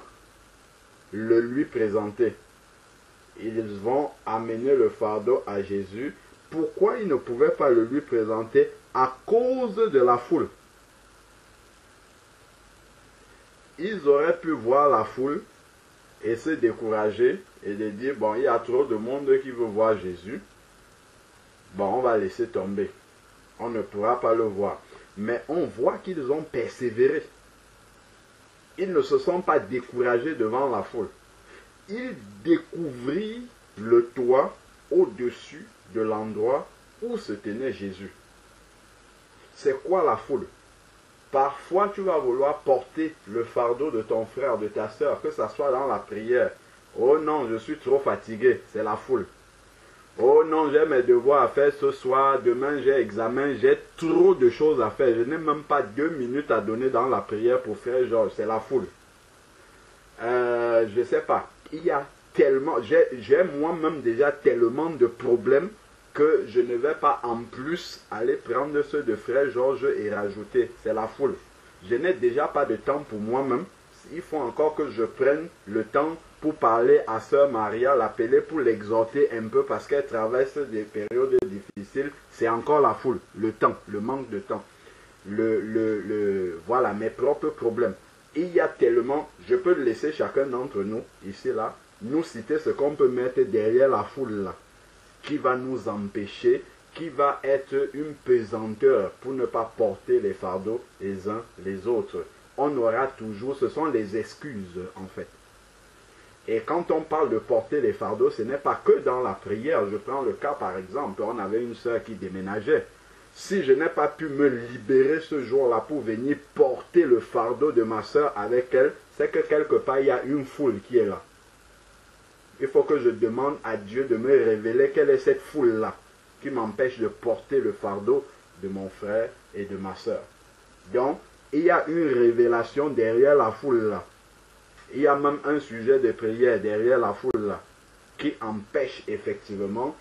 le lui présenter, ils vont amener le fardeau à Jésus. Pourquoi ils ne pouvaient pas le lui présenter? À cause de la foule. Ils auraient pu voir la foule et se décourager et de dire, bon, il y a trop de monde qui veut voir Jésus. Bon, on va laisser tomber. On ne pourra pas le voir. Mais on voit qu'ils ont persévéré. Ils ne se sont pas découragés devant la foule. Ils découvrirent le toit au-dessus de l'endroit où se tenait Jésus. C'est quoi la foule? Parfois, tu vas vouloir porter le fardeau de ton frère, de ta soeur, que ce soit dans la prière. Oh non, je suis trop fatigué. C'est la foule. Oh non, j'ai mes devoirs à faire ce soir, demain j'ai examen, j'ai trop de choses à faire. Je n'ai même pas 2 minutes à donner dans la prière pour faire Georges, c'est la foule. Je sais pas, il y a tellement, j'ai moi-même déjà tellement de problèmes que je ne vais pas en plus aller prendre ceux de frère Georges et rajouter, c'est la foule. Je n'ai déjà pas de temps pour moi-même, il faut encore que je prenne le temps pour parler à sœur Maria, l'appeler pour l'exhorter un peu parce qu'elle traverse des périodes difficiles. C'est encore la foule, le temps, le manque de temps. Voilà, mes propres problèmes. Il y a tellement, je peux laisser chacun d'entre nous, ici, là, nous citer ce qu'on peut mettre derrière la foule, là, qui va nous empêcher, qui va être une pesanteur pour ne pas porter les fardeaux les uns les autres. on aura toujours, ce sont les excuses en fait. Et quand on parle de porter les fardeaux, ce n'est pas que dans la prière. Je prends le cas par exemple, on avait une sœur qui déménageait. Si je n'ai pas pu me libérer ce jour-là pour venir porter le fardeau de ma sœur avec elle, c'est que quelque part il y a une foule qui est là. Il faut que je demande à Dieu de me révéler quelle est cette foule-là qui m'empêche de porter le fardeau de mon frère et de ma sœur. Donc, il y a une révélation derrière la foule-là. Il y a même un sujet de prière derrière la foule-là qui empêche effectivement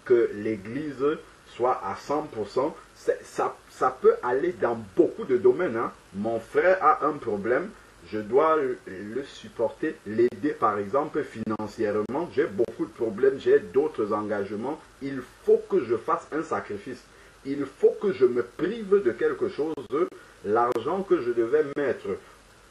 que l'Église soit à 100%. Ça peut aller dans beaucoup de domaines. Hein. Mon frère a un problème, je dois le supporter, l'aider par exemple financièrement. J'ai beaucoup de problèmes, j'ai d'autres engagements. Il faut que je fasse un sacrifice. Il faut que je me prive de quelque chose. L'argent que je devais mettre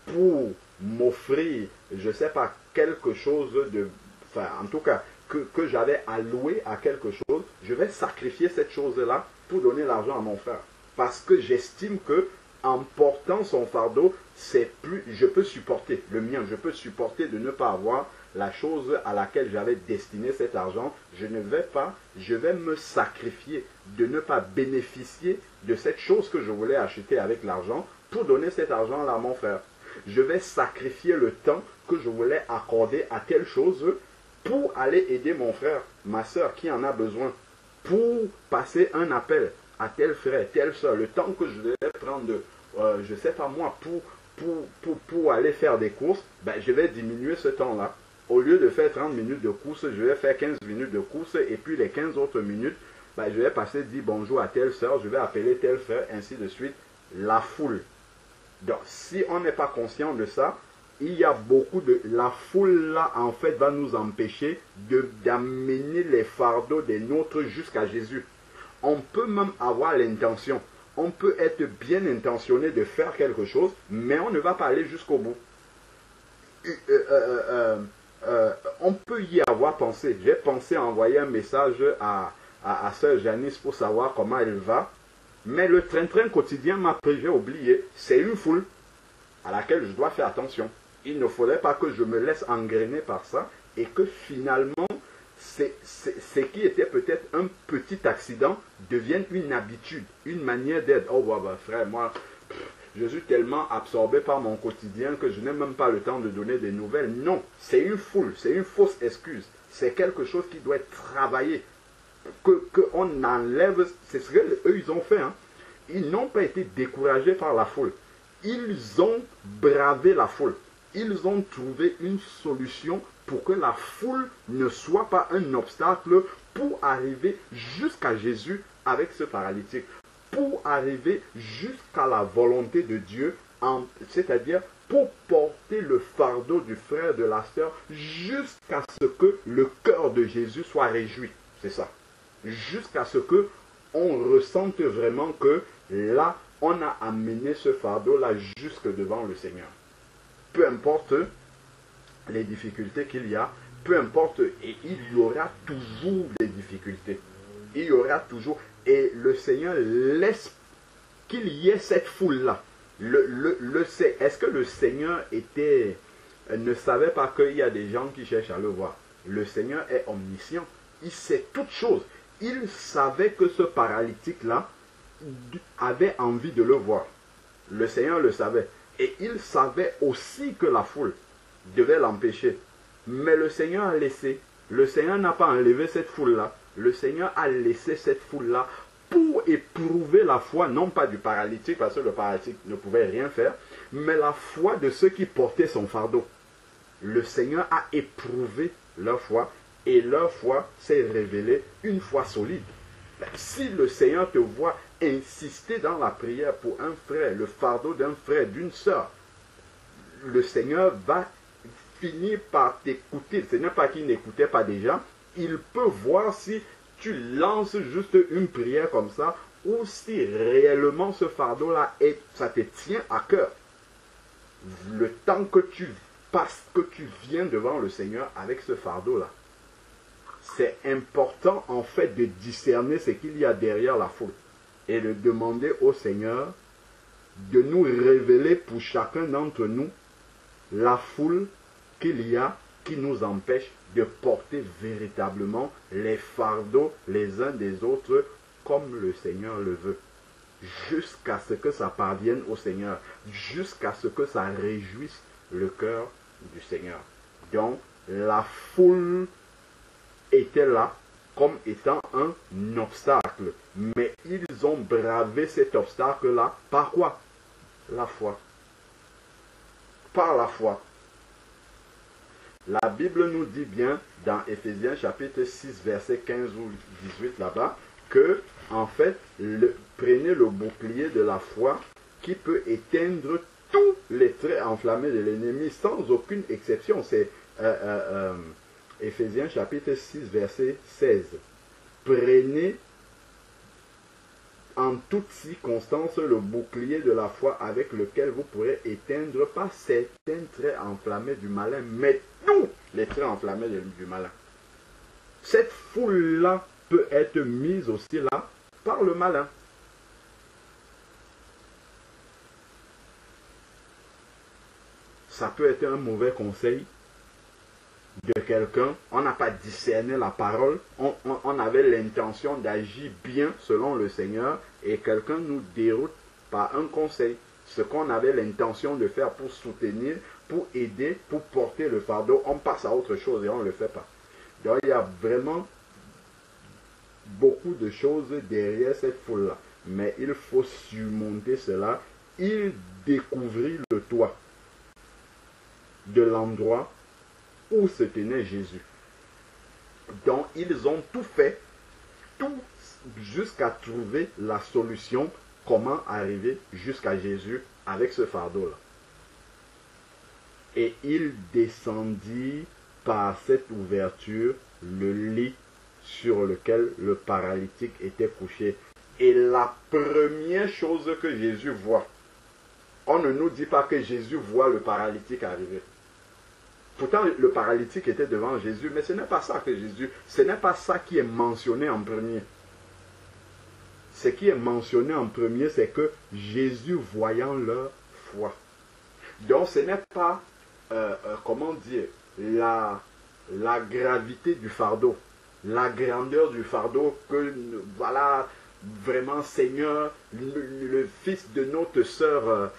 pour m'offrir, je ne sais pas, quelque chose de... Enfin, en tout cas, que j'avais alloué à quelque chose, je vais sacrifier cette chose-là pour donner l'argent à mon frère. Parce que j'estime que en portant son fardeau, c'est plus, je peux supporter le mien, je peux supporter de ne pas avoir la chose à laquelle j'avais destiné cet argent. Je vais me sacrifier de ne pas bénéficier de cette chose que je voulais acheter avec l'argent pour donner cet argent-là à mon frère. Je vais sacrifier le temps que je voulais accorder à telle chose pour aller aider mon frère, ma soeur qui en a besoin, pour passer un appel à tel frère, telle soeur, le temps que je devais prendre, je ne sais pas moi, pour aller faire des courses, ben, je vais diminuer ce temps-là. Au lieu de faire 30 minutes de course, je vais faire 15 minutes de course et puis les 15 autres minutes, ben, je vais passer dire bonjour à telle soeur, je vais appeler tel frère, ainsi de suite. La foule. Donc, si on n'est pas conscient de ça, il y a beaucoup de... La foule là, en fait, va nous empêcher d'amener les fardeaux des nôtres jusqu'à Jésus. On peut même avoir l'intention. On peut être bien intentionné de faire quelque chose, mais on ne va pas aller jusqu'au bout. On peut y avoir pensé. J'ai pensé à envoyer un message à sœur Janice pour savoir comment elle va. Mais le train-train quotidien m'a pris, j'ai oublié. C'est une foule à laquelle je dois faire attention. Il ne faudrait pas que je me laisse engrainer par ça et que finalement, ce qui était peut-être un petit accident devienne une habitude, une manière d'être. Oh, bah, frère, moi, je suis tellement absorbé par mon quotidien que je n'ai même pas le temps de donner des nouvelles. Non, c'est une foule, c'est une fausse excuse. C'est quelque chose qui doit être travaillé. Qu'on enlève, c'est ce qu'eux ils ont fait. Hein. Ils n'ont pas été découragés par la foule. Ils ont bravé la foule. Ils ont trouvé une solution pour que la foule ne soit pas un obstacle pour arriver jusqu'à Jésus avec ce paralytique. Pour arriver jusqu'à la volonté de Dieu, c'est-à-dire pour porter le fardeau du frère, de la sœur, jusqu'à ce que le cœur de Jésus soit réjoui. C'est ça. Jusqu'à ce que on ressente vraiment que là, on a amené ce fardeau-là jusque devant le Seigneur. Peu importe les difficultés qu'il y a, peu importe, et il y aura toujours des difficultés. Il y aura toujours, et le Seigneur laisse qu'il y ait cette foule-là. Est-ce que le Seigneur ne savait pas qu'il y a des gens qui cherchent à le voir? Le Seigneur est omniscient. Il sait toutes choses. Il savait que ce paralytique-là avait envie de le voir. Le Seigneur le savait. Et il savait aussi que la foule devait l'empêcher. Mais le Seigneur a laissé. Le Seigneur n'a pas enlevé cette foule-là. Le Seigneur a laissé cette foule-là pour éprouver la foi, non pas du paralytique, parce que le paralytique ne pouvait rien faire, mais la foi de ceux qui portaient son fardeau. Le Seigneur a éprouvé leur foi. Et leur foi s'est révélée une foi solide. Si le Seigneur te voit insister dans la prière pour un frère, le fardeau d'un frère, d'une sœur, le Seigneur va finir par t'écouter. Ce n'est pas qu'il n'écoutait pas déjà. Il peut voir si tu lances juste une prière comme ça ou si réellement ce fardeau-là, ça te tient à cœur. Le temps que tu passes, que tu viens devant le Seigneur avec ce fardeau-là. C'est important en fait de discerner ce qu'il y a derrière la foule et de demander au Seigneur de nous révéler pour chacun d'entre nous la foule qu'il y a qui nous empêche de porter véritablement les fardeaux les uns des autres comme le Seigneur le veut, jusqu'à ce que ça parvienne au Seigneur, jusqu'à ce que ça réjouisse le cœur du Seigneur. Donc, la foule était là comme étant un obstacle, mais ils ont bravé cet obstacle-là par quoi? La foi. Par la foi. La Bible nous dit bien dans Éphésiens chapitre 6 verset 15 ou 18 là-bas que en fait prenez le bouclier de la foi qui peut éteindre tous les traits enflammés de l'ennemi sans aucune exception. C'est Éphésiens chapitre 6 verset 16. Prenez en toute circonstance le bouclier de la foi avec lequel vous pourrez éteindre pas certains traits enflammés du malin, mais tous les traits enflammés du malin. Cette foule-là peut être mise aussi là par le malin. Ça peut être un mauvais conseil de quelqu'un, on n'a pas discerné la parole, on avait l'intention d'agir bien selon le Seigneur et quelqu'un nous déroute par un conseil. Ce qu'on avait l'intention de faire pour soutenir, pour aider, pour porter le fardeau, on passe à autre chose et on ne le fait pas. Donc il y a vraiment beaucoup de choses derrière cette foule-là. Mais il faut surmonter cela. Il découvrit le toit de l'endroit où se tenait Jésus. Donc ils ont tout fait, tout jusqu'à trouver la solution, comment arriver jusqu'à Jésus avec ce fardeau-là. Et il descendit par cette ouverture le lit sur lequel le paralytique était couché. Et la première chose que Jésus voit, on ne nous dit pas que Jésus voit le paralytique arriver. Pourtant, le paralytique était devant Jésus, mais ce n'est pas ça que Jésus, ce n'est pas ça qui est mentionné en premier. Ce qui est mentionné en premier, c'est que Jésus voyant leur foi. Donc, ce n'est pas, comment dire, la gravité du fardeau, la grandeur du fardeau que, voilà, vraiment, Seigneur, le fils de notre sœur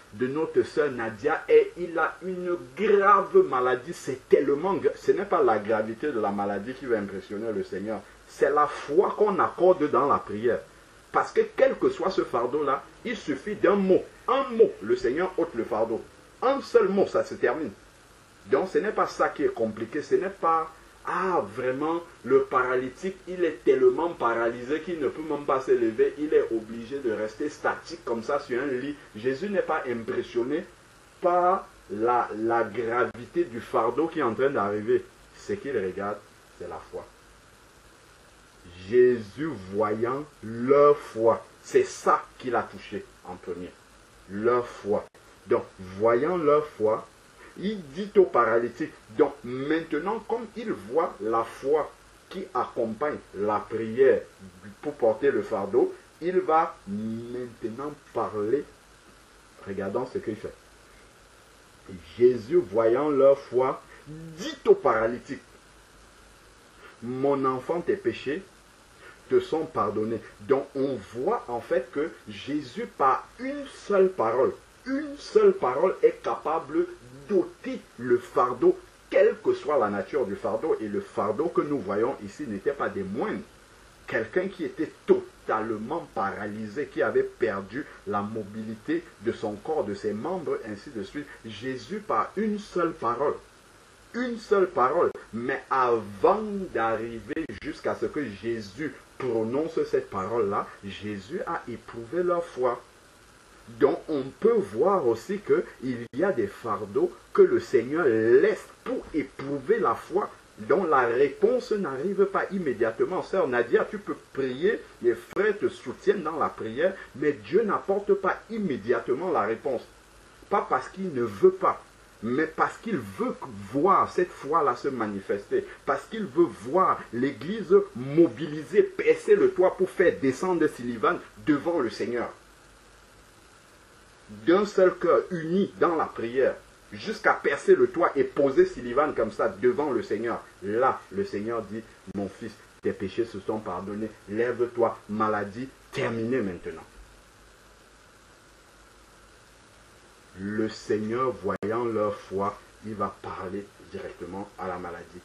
Nadia, et il a une grave maladie. C'est tellement, ce n'est pas la gravité de la maladie qui va impressionner le Seigneur, c'est la foi qu'on accorde dans la prière. Parce que quel que soit ce fardeau-là, il suffit d'un mot. Un mot, le Seigneur ôte le fardeau. Un seul mot, ça se termine. Donc ce n'est pas ça qui est compliqué, ce n'est pas... Ah, vraiment, le paralytique, il est tellement paralysé qu'il ne peut même pas se lever. Il est obligé de rester statique comme ça sur un lit. Jésus n'est pas impressionné par la gravité du fardeau qui est en train d'arriver. Ce qu'il regarde, c'est la foi. Jésus voyant leur foi, c'est ça qu'il a touché en premier. Leur foi. Donc, voyant leur foi, il dit au paralytique, donc maintenant comme il voit la foi qui accompagne la prière pour porter le fardeau, il va maintenant parler. Regardons ce qu'il fait. Jésus voyant leur foi, dit au paralytique, mon enfant, tes péchés te sont pardonnés. Donc on voit en fait que Jésus par une seule parole est capable d'ôter le fardeau, quelle que soit la nature du fardeau. Et le fardeau que nous voyons ici n'était pas des moindres. Quelqu'un qui était totalement paralysé, qui avait perdu la mobilité de son corps, de ses membres, ainsi de suite. Jésus par une seule parole, mais avant d'arriver jusqu'à ce que Jésus prononce cette parole-là, Jésus a éprouvé leur foi. Donc on peut voir aussi qu'il y a des fardeaux que le Seigneur laisse pour éprouver la foi, dont la réponse n'arrive pas immédiatement. Sœur Nadia, tu peux prier, les frères te soutiennent dans la prière, mais Dieu n'apporte pas immédiatement la réponse. Pas parce qu'il ne veut pas, mais parce qu'il veut voir cette foi-là se manifester, parce qu'il veut voir l'Église mobilisée, percer le toit pour faire descendre Sullivan devant le Seigneur. d'un seul cœur, unis dans la prière, jusqu'à percer le toit et poser Sullivan comme ça devant le Seigneur. Là, le Seigneur dit, mon fils, tes péchés se sont pardonnés, lève-toi, maladie terminée maintenant. Le Seigneur, voyant leur foi, il va parler directement à la maladie.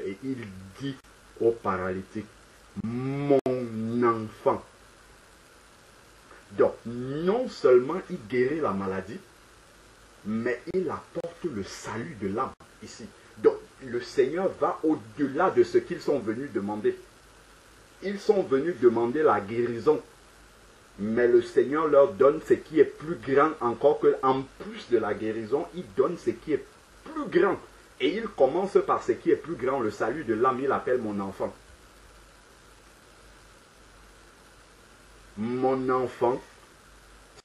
Et il dit au paralytique, mon enfant. Donc, non seulement il guérit la maladie, mais il apporte le salut de l'âme ici. Donc, le Seigneur va au-delà de ce qu'ils sont venus demander. Ils sont venus demander la guérison. Mais le Seigneur leur donne ce qui est plus grand encore que, en plus de la guérison, il donne ce qui est plus grand. Et il commence par ce qui est plus grand, le salut de l'âme, il appelle mon enfant. Mon enfant,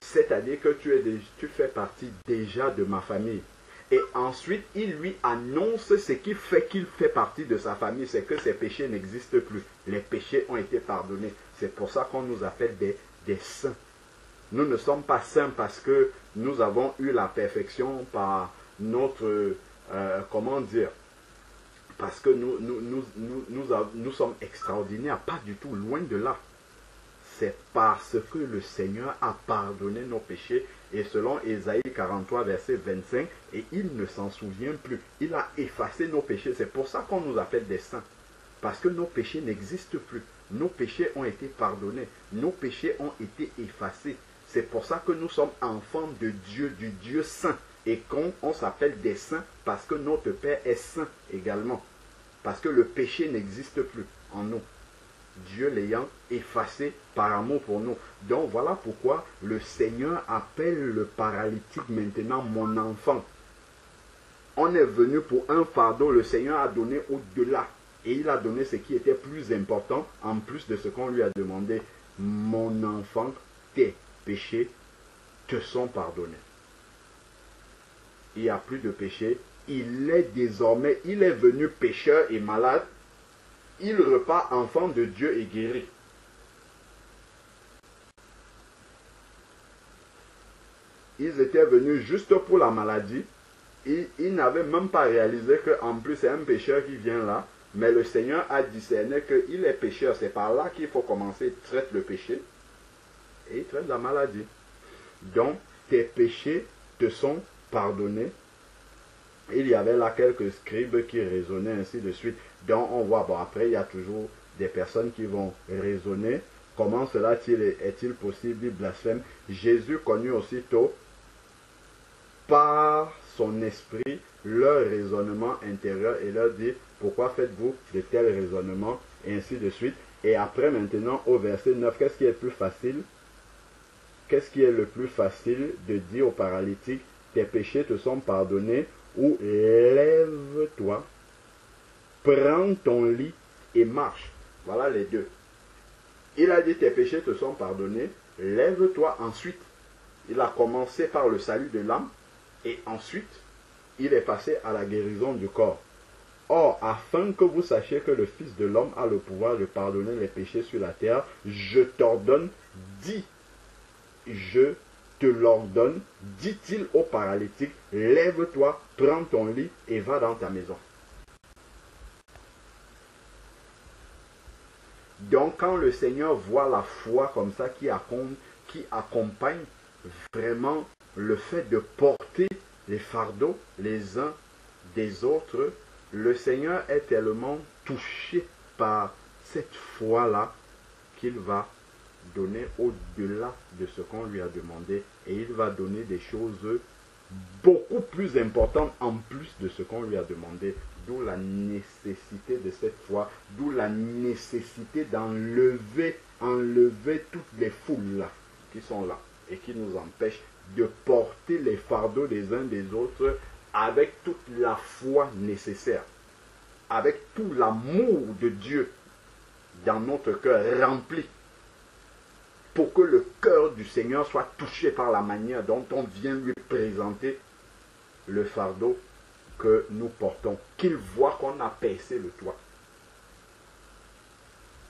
c'est-à-dire que tu fais partie déjà de ma famille. Et ensuite, il lui annonce ce qui fait qu'il fait partie de sa famille, c'est que ses péchés n'existent plus. Les péchés ont été pardonnés. C'est pour ça qu'on nous appelle des saints. Nous ne sommes pas saints parce que nous avons eu la perfection par notre, comment dire, parce que nous sommes extraordinaires, pas du tout, loin de là. C'est parce que le Seigneur a pardonné nos péchés, et selon Ésaïe 43, verset 25, et il ne s'en souvient plus. Il a effacé nos péchés. C'est pour ça qu'on nous appelle des saints. Parce que nos péchés n'existent plus. Nos péchés ont été pardonnés. Nos péchés ont été effacés. C'est pour ça que nous sommes enfants de Dieu, du Dieu saint. Et qu'on s'appelle des saints parce que notre Père est saint également. Parce que le péché n'existe plus en nous. Dieu l'ayant effacé par amour pour nous. Donc voilà pourquoi le Seigneur appelle le paralytique maintenant mon enfant. On est venu pour un fardeau, le Seigneur a donné au-delà. Et il a donné ce qui était plus important, en plus de ce qu'on lui a demandé. Mon enfant, tes péchés te sont pardonnés. Il n'y a plus de péché. Il est désormais, il est venu pécheur et malade. Il repart enfant de Dieu et guéri. Ils étaient venus juste pour la maladie. Ils n'avaient même pas réalisé qu'en plus c'est un pécheur qui vient là. Mais le Seigneur a discerné qu'il est pécheur. C'est par là qu'il faut commencer. Il traite le péché et il traite la maladie. Donc, tes péchés te sont pardonnés. Il y avait là quelques scribes qui raisonnaient ainsi de suite. Donc, on voit, bon, après, il y a toujours des personnes qui vont raisonner. Comment cela est-il possible? Ils blasphèment. Jésus connut aussitôt par son esprit leur raisonnement intérieur et leur dit, pourquoi faites-vous de tels raisonnements? Et ainsi de suite. Et après, maintenant, au verset 9, qu'est-ce qui est le plus facile? Qu'est-ce qui est le plus facile de dire au paralytique, tes péchés te sont pardonnés, ou lève-toi, prends ton lit et marche. Voilà les deux. Il a dit, tes péchés te sont pardonnés, lève-toi ensuite. Il a commencé par le salut de l'âme, et ensuite, il est passé à la guérison du corps. Or, afin que vous sachiez que le Fils de l'homme a le pouvoir de pardonner les péchés sur la terre, je t'ordonne, je te l'ordonne, dit-il au paralytique, lève-toi, prends ton lit et va dans ta maison. Donc, quand le Seigneur voit la foi comme ça qui accompagne vraiment le fait de porter les fardeaux les uns des autres, le Seigneur est tellement touché par cette foi-là qu'il va donner au-delà de ce qu'on lui a demandé et il va donner des choses beaucoup plus importantes en plus de ce qu'on lui a demandé, d'où la nécessité de cette foi, d'où la nécessité d'enlever toutes les foules là, qui sont là et qui nous empêchent de porter les fardeaux des uns des autres avec toute la foi nécessaire, avec tout l'amour de Dieu dans notre cœur rempli, pour que le cœur du Seigneur soit touché par la manière dont on vient lui présenter le fardeau que nous portons, qu'il voit qu'on a percé le toit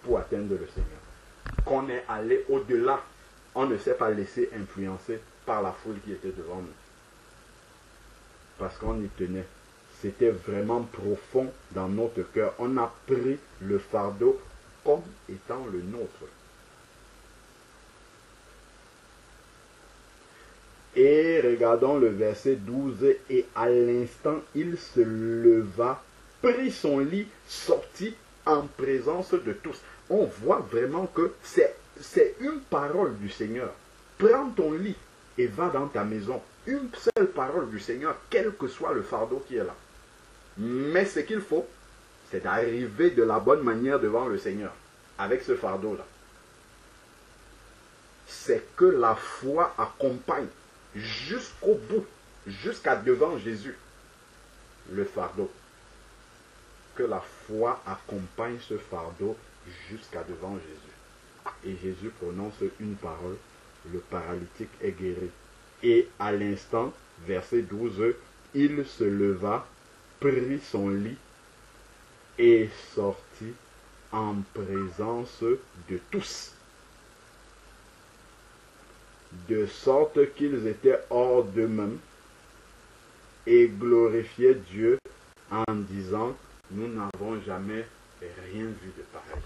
pour atteindre le Seigneur, qu'on est allé au-delà, on ne s'est pas laissé influencer par la foule qui était devant nous. Parce qu'on y tenait. C'était vraiment profond dans notre cœur. On a pris le fardeau comme étant le nôtre. Et regardons le verset 12. Et à l'instant, il se leva, prit son lit, sortit en présence de tous. On voit vraiment que c'est une parole du Seigneur. Prends ton lit et va dans ta maison. Une seule parole du Seigneur, quel que soit le fardeau qui est là. Mais ce qu'il faut, c'est d'arriver de la bonne manière devant le Seigneur, avec ce fardeau-là. C'est que la foi accompagne jusqu'au bout, jusqu'à devant Jésus, le fardeau. Que la foi accompagne ce fardeau jusqu'à devant Jésus. Et Jésus prononce une parole, le paralytique est guéri. Et à l'instant, verset 12, il se leva, prit son lit et sortit en présence de tous. De sorte qu'ils étaient hors d'eux-mêmes et glorifiaient Dieu en disant, nous n'avons jamais rien vu de pareil.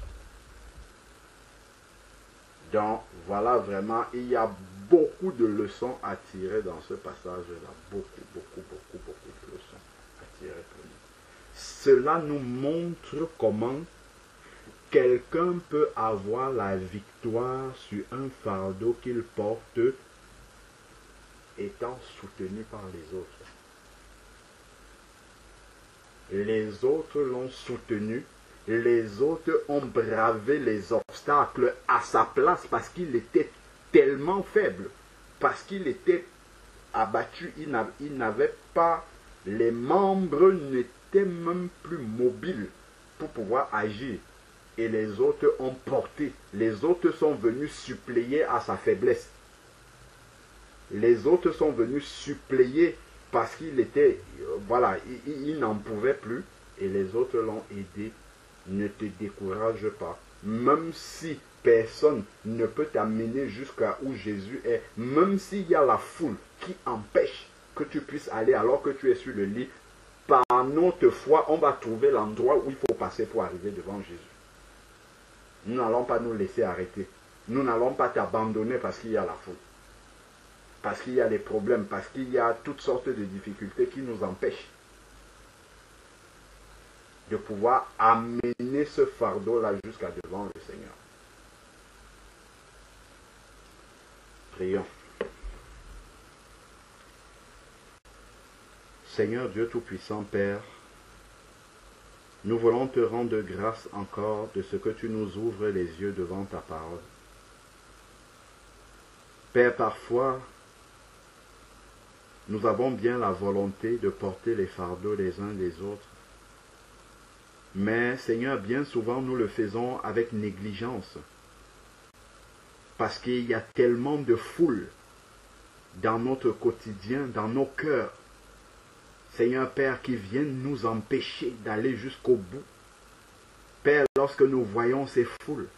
Donc voilà, vraiment, il y a beaucoup de leçons à tirer dans ce passage-là. Beaucoup de leçons à tirer pour nous. Cela nous montre comment quelqu'un peut avoir la victoire sur un fardeau qu'il porte étant soutenu par les autres. Les autres l'ont soutenu, les autres ont bravé les obstacles à sa place parce qu'il était tellement faible, parce qu'il était abattu, il n'avait pas, les membres n'étaient même plus mobiles pour pouvoir agir. Et les autres ont porté, les autres sont venus suppléer à sa faiblesse. Les autres sont venus suppléer parce qu'il était, voilà, il n'en pouvait plus. Et les autres l'ont aidé. Ne te décourage pas. Même si personne ne peut t'amener jusqu'à où Jésus est, même s'il y a la foule qui empêche que tu puisses aller alors que tu es sur le lit, par notre foi, on va trouver l'endroit où il faut passer pour arriver devant Jésus. Nous n'allons pas nous laisser arrêter. Nous n'allons pas t'abandonner parce qu'il y a la foule. Parce qu'il y a des problèmes, parce qu'il y a toutes sortes de difficultés qui nous empêchent de pouvoir amener ce fardeau-là jusqu'à devant le Seigneur. Prions. Seigneur Dieu Tout-Puissant, Père, nous voulons te rendre grâce encore de ce que tu nous ouvres les yeux devant ta parole. Père, parfois, nous avons bien la volonté de porter les fardeaux les uns des autres. Mais, Seigneur, bien souvent, nous le faisons avec négligence. Parce qu'il y a tellement de foule dans notre quotidien, dans nos cœurs. Seigneur Père, qui viennent nous empêcher d'aller jusqu'au bout. Père, lorsque nous voyons ces foules,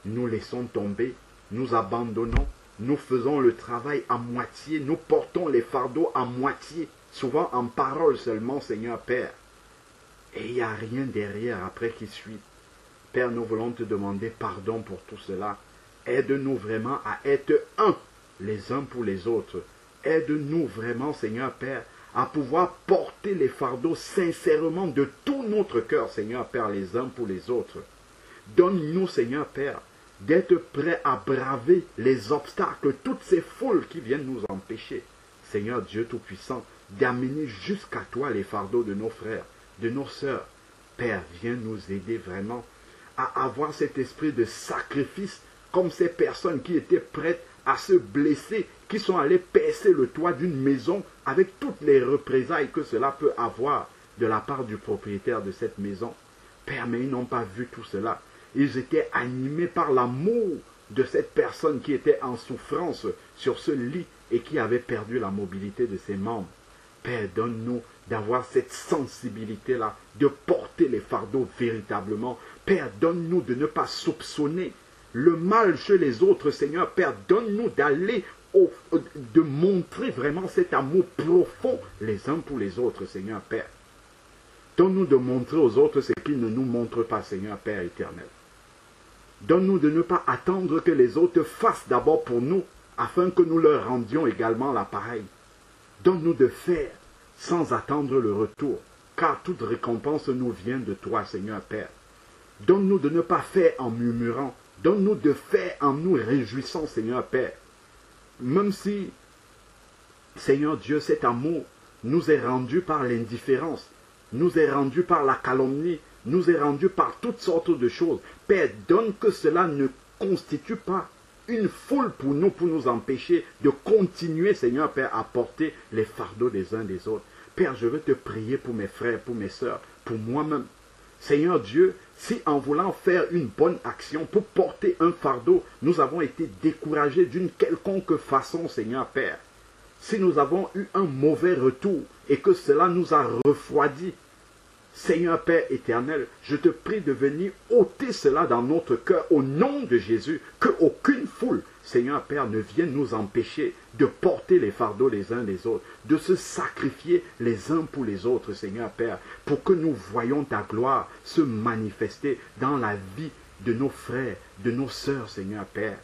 nous laissons tomber, nous abandonnons, nous faisons le travail à moitié, nous portons les fardeaux à moitié, souvent en parole seulement, Seigneur Père. Et il n'y a rien derrière après qui suit. Père, nous voulons te demander pardon pour tout cela. Aide-nous vraiment à être un les uns pour les autres. Aide-nous vraiment, Seigneur Père, à pouvoir porter les fardeaux sincèrement de tout notre cœur, Seigneur Père, les uns pour les autres. Donne-nous, Seigneur Père, d'être prêts à braver les obstacles, toutes ces foules qui viennent nous empêcher, Seigneur Dieu Tout-Puissant, d'amener jusqu'à toi les fardeaux de nos frères, de nos sœurs. Père, viens nous aider vraiment à avoir cet esprit de sacrifice, comme ces personnes qui étaient prêtes à se blesser, qui sont allées percer le toit d'une maison avec toutes les représailles que cela peut avoir de la part du propriétaire de cette maison. Père, mais ils n'ont pas vu tout cela. Ils étaient animés par l'amour de cette personne qui était en souffrance sur ce lit et qui avait perdu la mobilité de ses membres. Père, donne-nous d'avoir cette sensibilité-là, de porter les fardeaux véritablement. Père, donne-nous de ne pas soupçonner le mal chez les autres, Seigneur Père. Donne-nous d'aller, de montrer vraiment cet amour profond les uns pour les autres, Seigneur Père. Donne-nous de montrer aux autres ce qu'ils ne nous montrent pas, Seigneur Père éternel. Donne-nous de ne pas attendre que les autres fassent d'abord pour nous, afin que nous leur rendions également l'appareil. Donne-nous de faire sans attendre le retour, car toute récompense nous vient de toi, Seigneur Père. Donne-nous de ne pas faire en murmurant. Donne-nous de faire en nous réjouissant, Seigneur Père. Même si, Seigneur Dieu, cet amour nous est rendu par l'indifférence, nous est rendu par la calomnie, nous est rendu par toutes sortes de choses. Père, donne que cela ne constitue pas une foule pour nous empêcher de continuer, Seigneur Père, à porter les fardeaux des uns des autres. Père, je veux te prier pour mes frères, pour mes sœurs, pour moi-même. Seigneur Dieu, si en voulant faire une bonne action pour porter un fardeau, nous avons été découragés d'une quelconque façon, Seigneur Père, si nous avons eu un mauvais retour et que cela nous a refroidis, Seigneur Père éternel, je te prie de venir ôter cela dans notre cœur au nom de Jésus, qu'aucune foule, Seigneur Père, ne vienne nous empêcher de porter les fardeaux les uns les autres, de se sacrifier les uns pour les autres, Seigneur Père, pour que nous voyions ta gloire se manifester dans la vie de nos frères, de nos sœurs, Seigneur Père.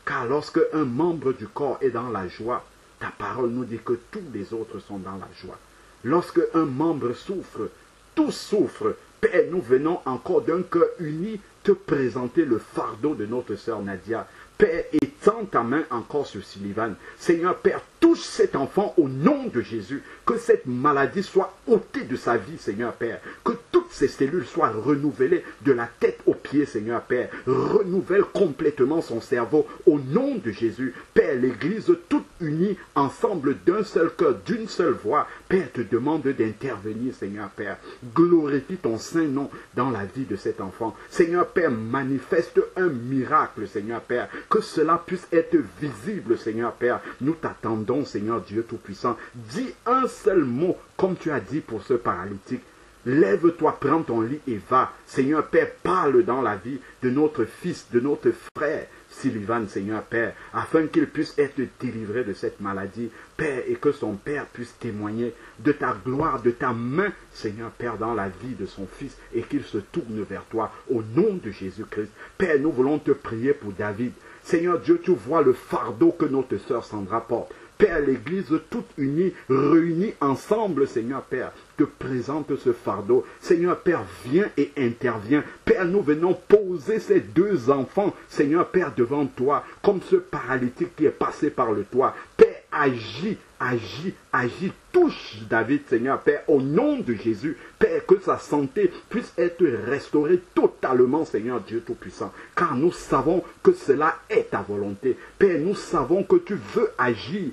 Car lorsque un membre du corps est dans la joie, ta parole nous dit que tous les autres sont dans la joie. Lorsque un membre souffre, tous souffrent. Père, nous venons encore d'un cœur uni te présenter le fardeau de notre sœur Nadia. Père, étends ta main encore sur Sullivan. Seigneur Père, touche cet enfant au nom de Jésus. Que cette maladie soit ôtée de sa vie, Seigneur Père. Que toutes ses cellules soient renouvelées de la tête aux pieds, Seigneur Père. Renouvelle complètement son cerveau au nom de Jésus. Père, l'Église toute unie, ensemble d'un seul cœur, d'une seule voix. Père, te demande d'intervenir, Seigneur Père. Glorifie ton saint nom dans la vie de cet enfant. Seigneur Père, manifeste un miracle, Seigneur Père. Que cela puisse être visible, Seigneur Père. Nous t'attendons, Seigneur Dieu Tout-Puissant. Dis un seul mot, comme tu as dit pour ce paralytique. Lève-toi, prends ton lit et va. Seigneur Père, parle dans la vie de notre fils, de notre frère, Sullivan, Seigneur Père, afin qu'il puisse être délivré de cette maladie, Père, et que son Père puisse témoigner de ta gloire, de ta main, Seigneur Père, dans la vie de son fils, et qu'il se tourne vers toi, au nom de Jésus-Christ. Père, nous voulons te prier pour David. Seigneur Dieu, tu vois le fardeau que notre sœur Sandra porte. Père, l'Église toute unie, réunie ensemble, Seigneur Père, te présente ce fardeau. Seigneur Père, viens et interviens. Père, nous venons poser ces deux enfants, Seigneur Père, devant toi, comme ce paralytique qui est passé par le toit. Père, agis, agis, agis, touche David, Seigneur Père, au nom de Jésus. Père, que sa santé puisse être restaurée totalement, Seigneur Dieu Tout-Puissant. Car nous savons que cela est ta volonté. Père, nous savons que tu veux agir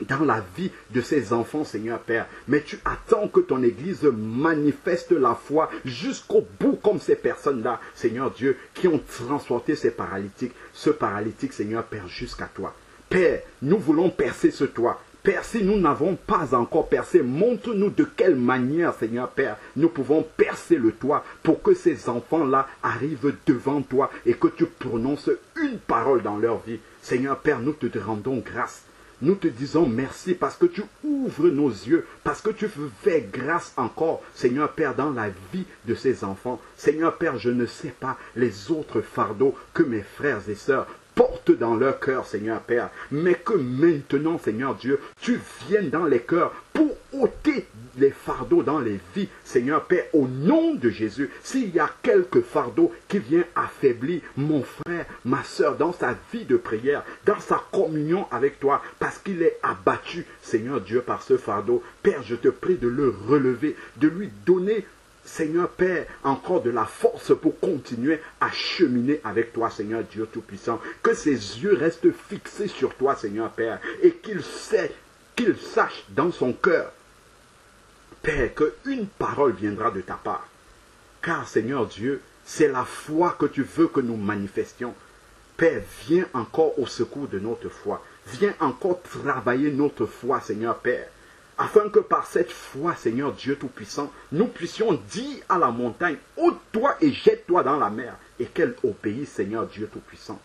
dans la vie de ces enfants, Seigneur Père. Mais tu attends que ton Église manifeste la foi jusqu'au bout, comme ces personnes-là, Seigneur Dieu, qui ont transporté ces paralytiques, ce paralytique, Seigneur Père, jusqu'à toi. Père, nous voulons percer ce toit. Père, si nous n'avons pas encore percé, montre-nous de quelle manière, Seigneur Père, nous pouvons percer le toit pour que ces enfants-là arrivent devant toi et que tu prononces une parole dans leur vie. Seigneur Père, nous te rendons grâce. Nous te disons merci parce que tu ouvres nos yeux, parce que tu fais grâce encore, Seigneur Père, dans la vie de ces enfants. Seigneur Père, je ne sais pas les autres fardeaux que mes frères et sœurs portent dans leur cœur, Seigneur Père, mais que maintenant, Seigneur Dieu, tu viennes dans les cœurs pour ôter les fardeaux dans les vies, Seigneur Père, au nom de Jésus. S'il y a quelques fardeaux qui viennent affaiblir mon frère, ma soeur, dans sa vie de prière, dans sa communion avec toi, parce qu'il est abattu, Seigneur Dieu, par ce fardeau, Père, je te prie de le relever, de lui donner, Seigneur Père, encore de la force pour continuer à cheminer avec toi, Seigneur Dieu Tout-Puissant. Que ses yeux restent fixés sur toi, Seigneur Père, et qu'il sache dans son cœur, Père, qu'une parole viendra de ta part. Car, Seigneur Dieu, c'est la foi que tu veux que nous manifestions. Père, viens encore au secours de notre foi. Viens encore travailler notre foi, Seigneur Père. Afin que par cette foi, Seigneur Dieu Tout-Puissant, nous puissions dire à la montagne, ôte-toi et jette-toi dans la mer. et qu'elle obéisse, Seigneur Dieu Tout-Puissant.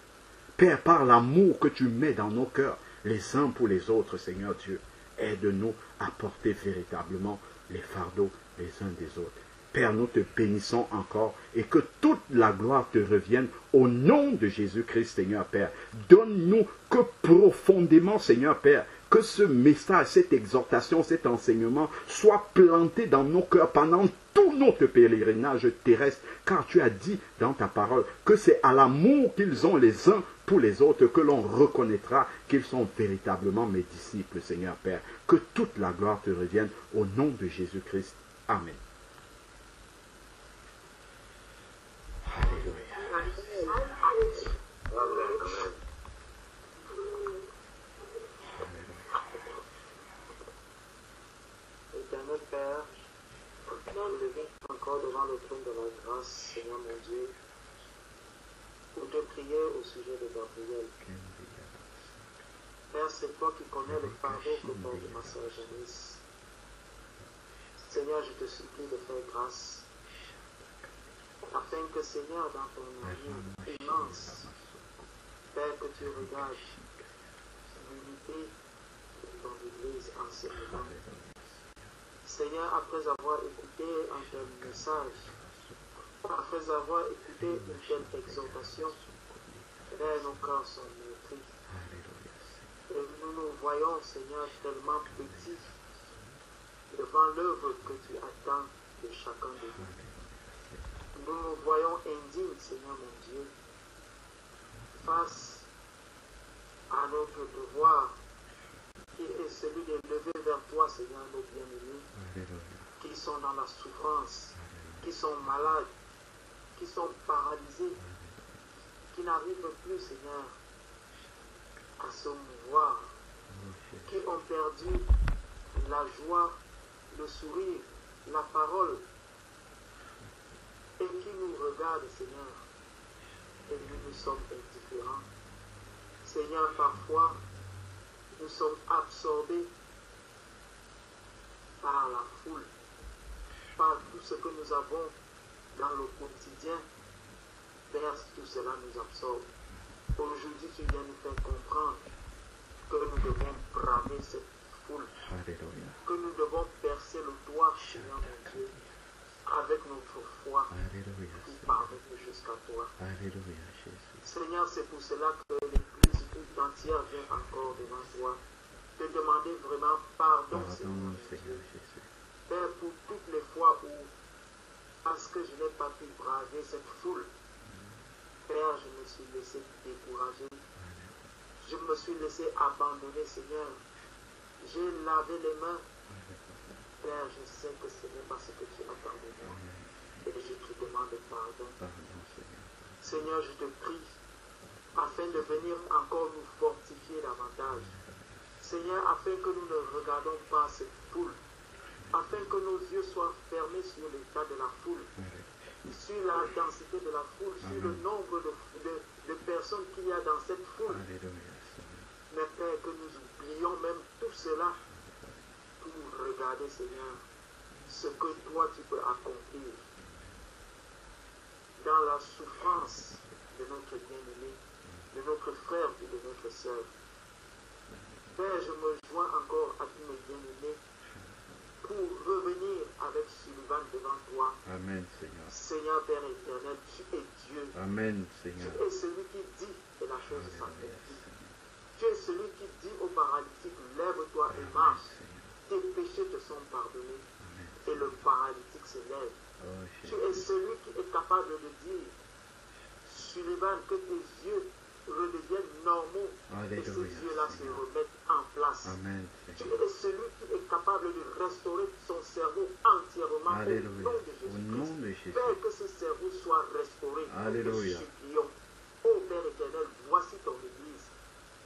Père, par l'amour que tu mets dans nos cœurs, les uns pour les autres, Seigneur Dieu, aide-nous à porter véritablement les fardeaux les uns des autres. Père, nous te bénissons encore et que toute la gloire te revienne au nom de Jésus-Christ, Seigneur Père. Donne-nous que profondément, Seigneur Père, que ce message, cette exhortation, cet enseignement soit planté dans nos cœurs pendant tout notre pèlerinage terrestre, car tu as dit dans ta parole que c'est à l'amour qu'ils ont les uns pour les autres que l'on reconnaîtra qu'ils sont véritablement mes disciples, Seigneur Père. Que toute la gloire te revienne au nom de Jésus-Christ. Amen. Éternel Père, je viens encore devant le trône de la grâce, Seigneur mon Dieu, pour te prier au sujet de Gabriel. Père, c'est toi qui connais le fardeau que porte ma soeur Janice. Seigneur, je te supplie de faire grâce, afin que, Seigneur, dans ton amour immense, Père, que tu regardes l'unité de ton Église en ce moment. Seigneur, après avoir écouté un tel message, après avoir écouté une telle exhortation, Père, nos cœurs sont meurtris. Et nous nous voyons, Seigneur, tellement petits devant l'œuvre que tu attends de chacun de nous. Nous nous voyons indignes, Seigneur mon Dieu, face à notre devoir qui est celui de lever vers toi, Seigneur, nos bien-aimés, qui sont dans la souffrance, qui sont malades, qui sont paralysés, qui n'arrivent plus, Seigneur, à se mouvoir, qui ont perdu la joie, le sourire, la parole, et qui nous regardent, Seigneur, et nous sommes indifférents. Seigneur, parfois, nous sommes absorbés par la foule, par tout ce que nous avons dans le quotidien. Père, tout cela nous absorbe. Aujourd'hui, tu viens nous faire comprendre que nous devons braver cette foule, que nous devons percer le doigt, Seigneur mon Dieu, avec notre foi, pour parvenir jusqu'à toi. Seigneur, c'est pour cela que l'Église toute entière vient encore devant toi, te demander vraiment pardon, Seigneur mon Dieu. Père, pour toutes les fois où, parce que je n'ai pas pu braver cette foule, Père, je me suis laissé décourager. Je me suis laissé abandonner, Seigneur. J'ai lavé les mains. Père, je sais que ce n'est pas ce que tu attends de moi. Et je te demande pardon. Seigneur, je te prie, afin de venir encore nous fortifier davantage. Seigneur, afin que nous ne regardons pas cette foule, afin que nos yeux soient fermés sur l'état de la foule, sur la densité de la foule, sur le nombre de personnes qu'il y a dans cette foule. Mais Père, que nous oublions même tout cela pour regarder, Seigneur, ce que toi tu peux accomplir dans la souffrance de notre bien-aimé, de notre frère et de notre sœur. Père, je me joins encore à tous mes bien-aimés pour revenir avec Sullivan devant toi. Amen, Seigneur. Seigneur Père éternel, tu es Dieu. Amen, Seigneur. Tu es celui qui dit et la chose s'accomplit. Tu es celui qui dit au paralytique, lève-toi et marche. Tes péchés te sont pardonnés. Et le paralytique se lève. Tu es celui qui est capable de dire, Sullivan, que tes yeux redeviennent normaux et ces yeux-là se remettent en place. Amen, tu es celui qui est capable de restaurer son cerveau entièrement au nom de Jésus-Christ. Père, que ce cerveau soit restauré. Alléluia. Nous supplions. Ô Père éternel, voici ton Église.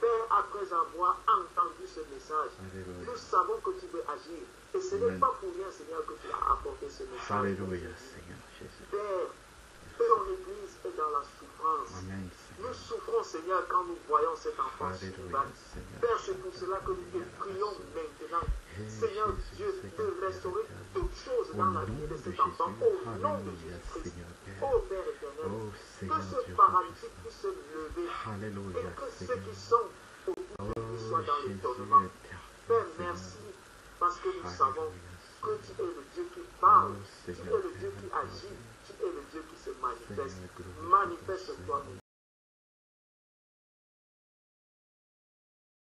Père, après avoir entendu ce message, Alléluia. nous savons que tu veux agir. Et ce n'est pas pour rien, Seigneur, que tu as apporté ce message. Alléluia, Seigneur Jésus. Père, ton Église est dans la souffrance. Amen, Nous souffrons, Seigneur, quand nous voyons cet enfant Alléluia, Sullivan. Seigneur. Père, c'est pour cela que nous te prions maintenant. Seigneur Dieu, de restaurer toutes choses dans la vie de cet enfant, au nom de Jésus-Christ. Oh Père éternel, que ce paralytique puisse se lever et que ceux qui sont au bout soient dans l'étonnement. Père, merci, parce que nous savons que tu es le Dieu qui parle, tu es le Dieu qui agit, tu es le Dieu qui se manifeste. Manifeste-toi,